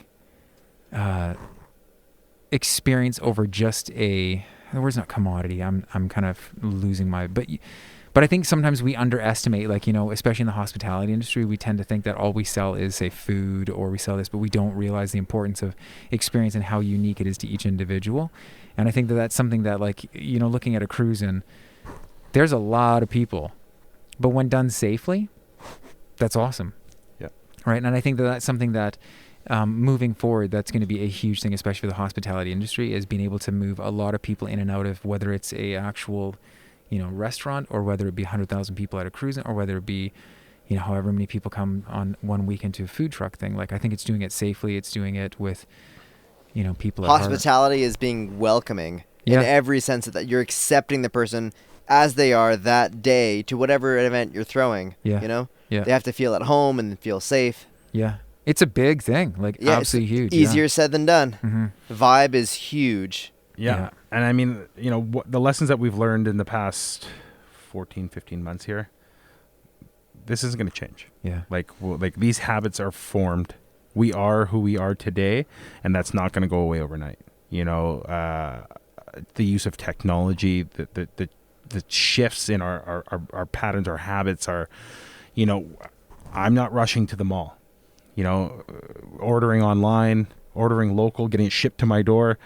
Speaker 1: experience over just the word's not commodity. I'm kind of losing my but I think sometimes we underestimate, like, especially in the hospitality industry, we tend to think that all we sell is, say, food, or we sell this, but we don't realize the importance of experience and how unique it is to each individual. And I think that that's something that, like, looking at a cruise-in, there's a lot of people, but when done safely, that's awesome.
Speaker 2: Yeah.
Speaker 1: Right. And I think that that's something that moving forward, that's going to be a huge thing, especially for the hospitality industry, is being able to move a lot of people in and out of, whether it's a actual restaurant, or whether it be 100,000 people at a cruise, or whether it be, however many people come on one weekend to a food truck thing. Like, I think it's doing it safely. It's doing it with, people at heart.
Speaker 4: Hospitality is being welcoming
Speaker 1: Yeah.
Speaker 4: in every sense that you're accepting the person as they are that day to whatever event you're throwing.
Speaker 1: Yeah. Yeah.
Speaker 4: They have to feel at home and feel safe.
Speaker 1: Yeah. It's a big thing. Like,
Speaker 4: Yeah,
Speaker 1: absolutely huge.
Speaker 4: Easier said than done.
Speaker 1: Mm-hmm.
Speaker 4: The vibe is huge.
Speaker 2: Yeah. And I mean, the lessons that we've learned in the past 14, 15 months here, this isn't going to change.
Speaker 1: Yeah.
Speaker 2: Like these habits are formed. We are who we are today, and that's not going to go away overnight. The use of technology, the shifts in our patterns, our habits are, I'm not rushing to the mall, ordering online, ordering local, getting it shipped to my door.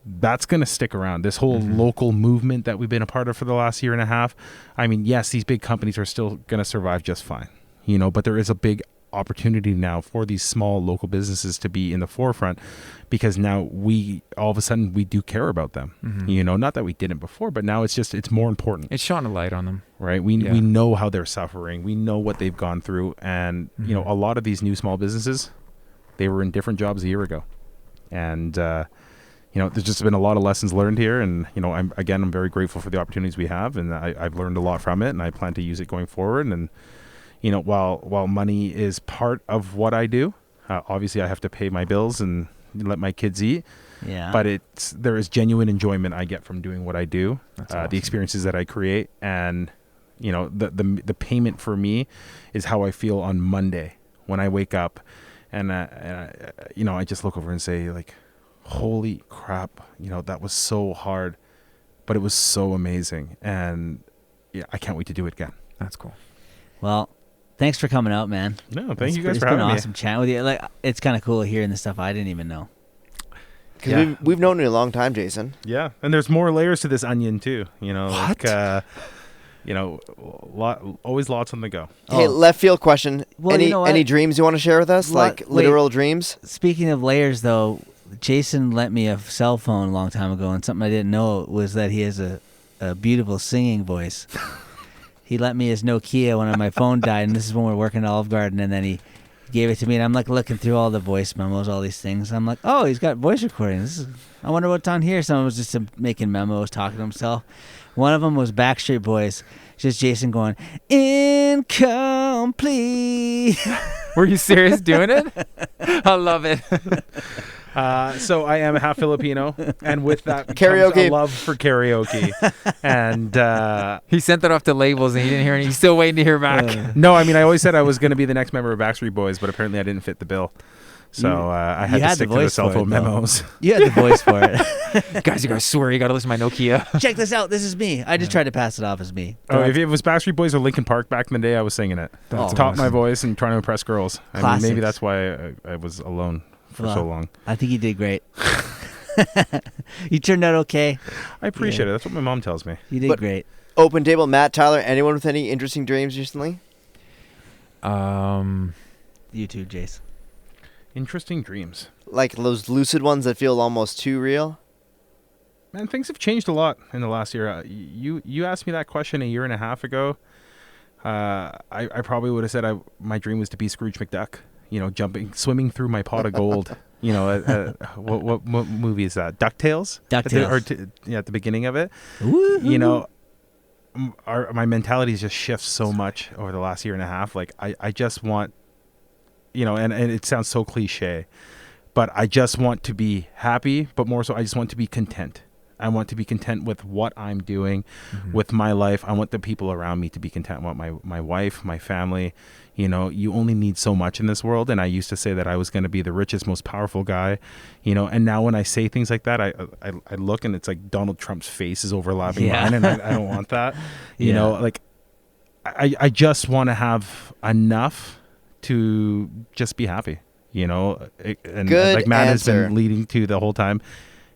Speaker 2: That's going to stick around. This whole local movement that we've been a part of for the last year and a half. I mean, yes, these big companies are still going to survive just fine, but there is a big opportunity now for these small local businesses to be in the forefront, because now all of a sudden we do care about them. Not that we didn't before, but now it's more important.
Speaker 1: It's shone a light on them.
Speaker 2: Right. We know how they're suffering. We know what they've gone through. And, a lot of these new small businesses, they were in different jobs a year ago. And, there's just been a lot of lessons learned here. And, I'm very grateful for the opportunities we have. And I've learned a lot from it, and I plan to use it going forward. And, while money is part of what I do, obviously I have to pay my bills and let my kids eat.
Speaker 3: Yeah.
Speaker 2: But there is genuine enjoyment I get from doing what I do,
Speaker 1: That's awesome.
Speaker 2: the experiences that I create, and the payment for me is how I feel on Monday when I wake up, and I just look over and say, like, holy crap, that was so hard, but it was so amazing, and I can't wait to do it again.
Speaker 1: That's cool.
Speaker 3: Well, thanks for coming out, man.
Speaker 2: No, thank you guys
Speaker 3: It's
Speaker 2: for
Speaker 3: been
Speaker 2: having
Speaker 3: awesome chatting with you. Like, it's kind of cool hearing the stuff I didn't even know.
Speaker 4: Because we've known you a long time, Jason.
Speaker 2: me. Yeah, and there's more layers to this onion too. Always lots on the go.
Speaker 4: Hey, left field question.
Speaker 3: Well, you know what?
Speaker 4: Any dreams you want to share with us? Like literal dreams?
Speaker 3: Speaking of layers, though, Jason lent me a cell phone a long time ago, and something I didn't know was that he has a beautiful singing voice. he lent me his Nokia when my phone died, and this is when we were working at Olive Garden, and then he gave it to me, and I'm like looking through all the voice memos, all these things. I'm like, oh, he's got voice recordings. I wonder what's on here. Someone was just making memos, talking to himself. One of them was Backstreet Boys, just Jason going, incomplete.
Speaker 1: Were you serious doing it? I love it.
Speaker 2: So I am half Filipino, and with that
Speaker 4: Karaoke.
Speaker 2: comes a love for karaoke. And
Speaker 1: He sent that off to labels and he didn't hear any. He's still waiting to hear back.
Speaker 2: no, I mean, I always said I was going to be the next member of Backstreet Boys, but apparently I didn't fit the bill. So I had
Speaker 3: you
Speaker 2: to
Speaker 3: had
Speaker 2: stick
Speaker 3: the
Speaker 2: to the
Speaker 3: voice
Speaker 2: cell
Speaker 3: for it,
Speaker 2: phone
Speaker 3: though.
Speaker 2: memos.
Speaker 3: You had the voice for it.
Speaker 1: Guys, you gotta swear. You gotta listen to my Nokia.
Speaker 3: Check this out. This is me. I just tried to pass it off as me.
Speaker 2: Oh, if it was Backstreet Boys or Linkin Park back in the day, I was singing it.
Speaker 1: That's
Speaker 2: Taught my
Speaker 1: awesome.
Speaker 2: voice and trying to impress girls. I mean,
Speaker 3: Classics.
Speaker 2: maybe that's why I was alone for so
Speaker 3: Well,
Speaker 2: long.
Speaker 3: I think you did great. You turned out okay.
Speaker 2: I appreciate it. That's what my mom tells me.
Speaker 3: You did
Speaker 4: But-
Speaker 3: great.
Speaker 4: Open table, Matt, Tyler, anyone with any interesting dreams recently?
Speaker 3: You too, Jace.
Speaker 2: Interesting dreams.
Speaker 4: Like those lucid ones that feel almost too real?
Speaker 2: Man, things have changed a lot in the last year. You asked me that question a year and a half ago. I probably would have said my dream was to be Scrooge McDuck. You know, swimming through my pot of gold. You know, what movie is that? DuckTales?
Speaker 3: DuckTales.
Speaker 2: At the beginning of it.
Speaker 3: Woo-hoo.
Speaker 2: You know, my mentality just shifts so much over the last year and a half. Like I just want, you know, and it sounds so cliche, but I just want to be happy, but more so I just want to be content. I want to be content with what I'm doing, with my life. I want the people around me to be content. I want my wife, my family. You know, you only need so much in this world. And I used to say that I was going to be the richest, most powerful guy, you know, and now when I say things like that, I look and it's like Donald Trump's face is overlapping mine, and I don't want that. You know, like I just want to have enough to just be happy, you know, and
Speaker 4: Good
Speaker 2: like Matt has
Speaker 4: answer.
Speaker 2: been leading to the whole time.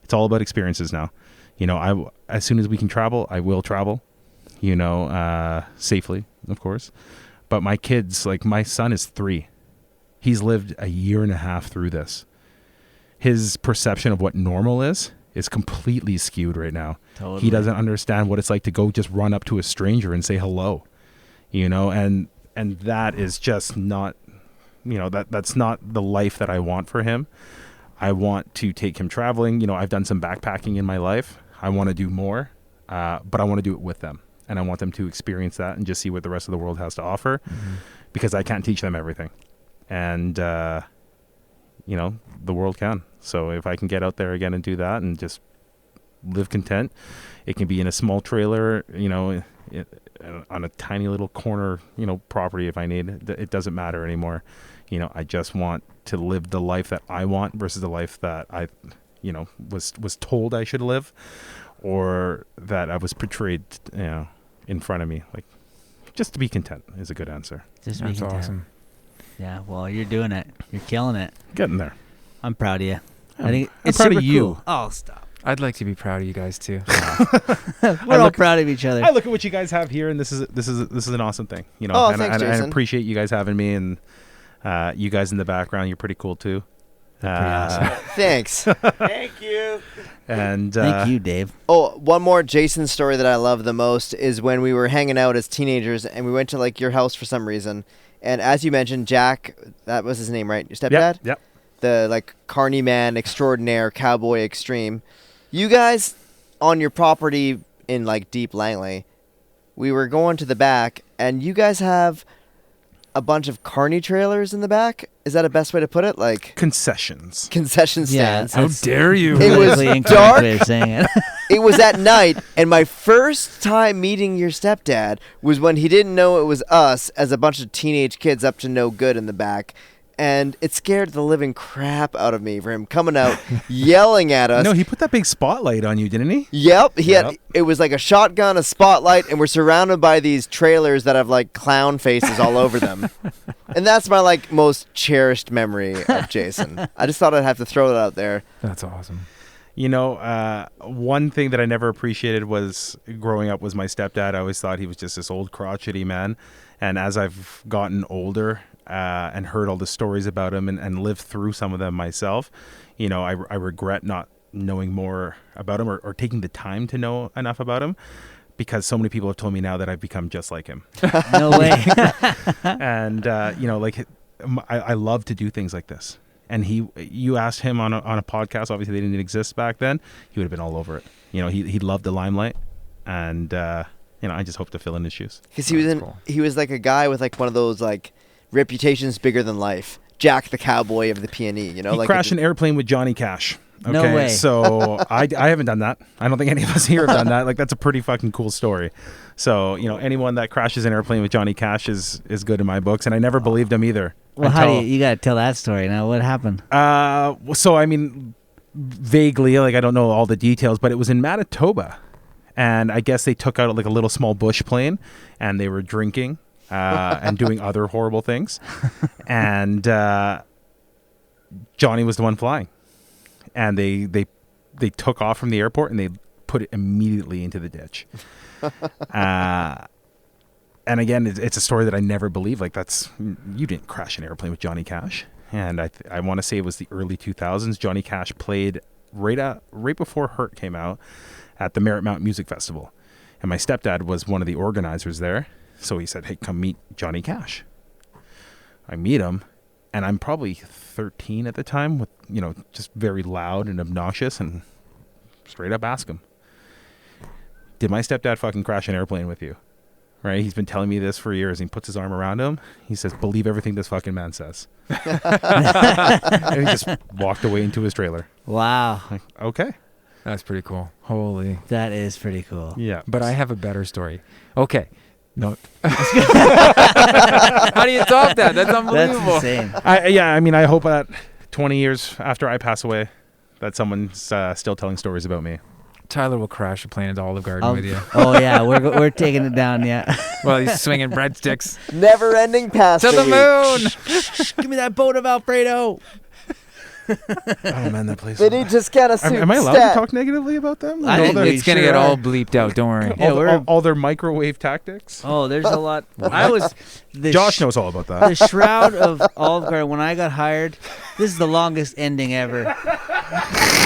Speaker 2: It's all about experiences now. You know, as soon as we can travel, I will travel, you know, safely, of course. But my kids, like my son is 3. He's lived a year and a half through this. His perception of what normal is completely skewed right now.
Speaker 3: Totally.
Speaker 2: He doesn't understand what it's like to go just run up to a stranger and say hello, you know, and that is just not, you know, that's not the life that I want for him. I want to take him traveling. You know, I've done some backpacking in my life. I want to do more, but I want to do it with them. And I want them to experience that and just see what the rest of the world has to offer, because I can't teach them everything. And, you know, the world can. So if I can get out there again and do that and just live content, it can be in a small trailer, you know, on a tiny little corner, you know, property if I need. It doesn't matter anymore. You know, I just want to live the life that I want versus the life that I, you know, was told I should live, or that I was portrayed, you know, in front of me. Like, just to be content is a good answer.
Speaker 3: Just
Speaker 1: That's
Speaker 3: making time.
Speaker 1: awesome.
Speaker 3: Yeah, well, you're doing it. You're killing it.
Speaker 2: Getting there.
Speaker 3: I'm proud of you. I
Speaker 2: I'm
Speaker 3: think
Speaker 2: proud
Speaker 3: it's
Speaker 2: of
Speaker 3: super
Speaker 2: you.
Speaker 3: cool. Oh, stop.
Speaker 1: I'd like to be proud of you guys too.
Speaker 3: We're all proud of each other.
Speaker 2: I look at what you guys have here, and this is an awesome thing. You know,
Speaker 4: Oh,
Speaker 2: and
Speaker 4: thanks,
Speaker 2: I
Speaker 4: Jason.
Speaker 2: appreciate you guys having me, and you guys in the background. You're pretty cool too.
Speaker 4: Thanks.
Speaker 5: Thank you.
Speaker 2: And
Speaker 3: Thank you, Dave.
Speaker 4: Oh, one more Jason story that I love the most is when we were hanging out as teenagers and we went to like your house for some reason. And as you mentioned, Jack, that was his name, right? Your stepdad?
Speaker 2: Yep.
Speaker 4: The like carny man extraordinaire, cowboy extreme. You guys on your property in like deep Langley, we were going to the back and you guys have a bunch of carny trailers in the back. Is that a best way to put it? Like
Speaker 2: Concessions.
Speaker 4: concession
Speaker 3: Yeah,
Speaker 4: stands.
Speaker 1: How dare you?
Speaker 4: It was
Speaker 3: Politically incorrect
Speaker 4: dark.
Speaker 3: way of saying it.
Speaker 4: It was at night, and my first time meeting your stepdad was when he didn't know it was us as a bunch of teenage kids up to no good in the back. And it scared the living crap out of me for him coming out, yelling at us.
Speaker 2: No, he put that big spotlight on you, didn't he?
Speaker 4: Yep, he had.
Speaker 2: Yep.
Speaker 4: It was like a shotgun, a spotlight, and we're surrounded by these trailers that have like clown faces all over them. And that's my like most cherished memory of Jason. I just thought I'd have to throw it out there.
Speaker 1: That's awesome.
Speaker 2: You know, one thing that I never appreciated was growing up was my stepdad. I always thought he was just this old crotchety man. And as I've gotten older and heard all the stories about him and lived through some of them myself, you know, I regret not knowing more about him or taking the time to know enough about him. because so many people have told me now that I've become just like him.
Speaker 3: No way.
Speaker 2: And like I love to do things like this. And you asked him on a podcast. Obviously, they didn't exist back then. He would have been all over it. He loved the limelight, and I just hope to fill in his shoes.
Speaker 4: Because he was like a guy with like one of those like reputations bigger than life. Jack the Cowboy of the PNE.
Speaker 2: He
Speaker 4: like
Speaker 2: crashed an airplane with Johnny Cash. Okay?
Speaker 3: No way.
Speaker 2: So I haven't done that. I don't think any of us here have done that. Like, that's a pretty fucking cool story. So anyone that crashes an airplane with Johnny Cash is good in my books, and I never believed him either.
Speaker 3: Well, how do you got to tell that story now? What happened?
Speaker 2: So I mean, vaguely, like I don't know all the details, but it was in Manitoba, and I guess they took out like a little small bush plane, and they were drinking and doing other horrible things, and Johnny was the one flying, and they took off from the airport and they put it immediately into the ditch. And again, it's a story that I never believed. Like, you didn't crash an airplane with Johnny Cash. And I want to say it was the early 2000s. Johnny Cash played right before Hurt came out at the Merritt Music Festival. And my stepdad was one of the organizers there. So he said, hey, come meet Johnny Cash. I meet him, and I'm probably 13 at the time, with just very loud and obnoxious, and straight up ask him, did my stepdad fucking crash an airplane with you? Right? He's been telling me this for years. He puts his arm around him. He says, believe everything this fucking man says. And he just walked away into his trailer.
Speaker 3: Wow.
Speaker 2: Like, okay.
Speaker 1: That's pretty cool. Holy.
Speaker 3: That is pretty cool.
Speaker 2: Yeah.
Speaker 1: But I have a better story. Okay. No. How do you top that? That's unbelievable.
Speaker 3: That's insane.
Speaker 2: I hope that 20 years after I pass away, that someone's still telling stories about me.
Speaker 1: Tyler will crash a plane at Olive Garden with you.
Speaker 3: Oh yeah, we're taking it down. Yeah.
Speaker 1: Well, he's swinging breadsticks
Speaker 4: never-ending past
Speaker 1: to the moon.
Speaker 3: Give me that boat of Alfredo.
Speaker 2: Oh man, that place.
Speaker 4: They need just kind of
Speaker 2: Am I allowed to talk negatively about them?
Speaker 3: I think
Speaker 1: It's going to get all bleeped out. Don't worry.
Speaker 3: Yeah,
Speaker 2: all their microwave tactics.
Speaker 3: Oh, there's a lot.
Speaker 2: Josh knows all about that.
Speaker 3: The Shroud of Olive Garden. When I got hired, this is the longest ending ever.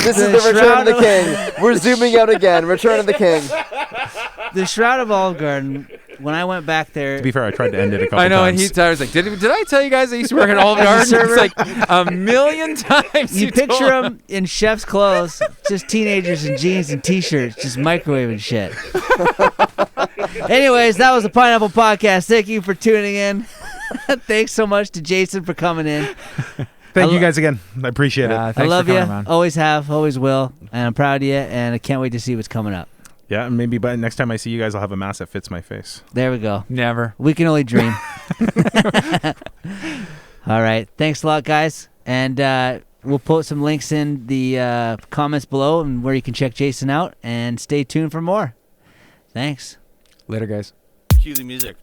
Speaker 4: This is the Return of the King. We're zooming out again. Return of the King.
Speaker 3: The Shroud of Olive Garden. When I went back there,
Speaker 2: To be fair, I tried to end it a couple
Speaker 1: I know,
Speaker 2: times.
Speaker 1: and Tyler's like, did I tell you guys I used to work at Olive Garden? It's like a million times.
Speaker 3: you picture them in chef's clothes, just teenagers in jeans and t-shirts, just microwaving shit. Anyways, that was the Pineapple Podcast. Thank you for tuning in. Thanks so much to Jason for coming in.
Speaker 2: Thank you guys again. I appreciate it.
Speaker 3: I
Speaker 1: Thanks
Speaker 3: love
Speaker 1: for
Speaker 3: you.
Speaker 1: coming, man.
Speaker 3: Always have, always will. And I'm proud of you, and I can't wait to see what's coming up.
Speaker 2: Yeah, and maybe by next time I see you guys, I'll have a mask that fits my face.
Speaker 3: There we go.
Speaker 1: Never.
Speaker 3: We can only dream. All right. Thanks a lot, guys. And we'll put some links in the comments below and where you can check Jason out. And stay tuned for more. Thanks.
Speaker 1: Later, guys.
Speaker 5: Cue the music.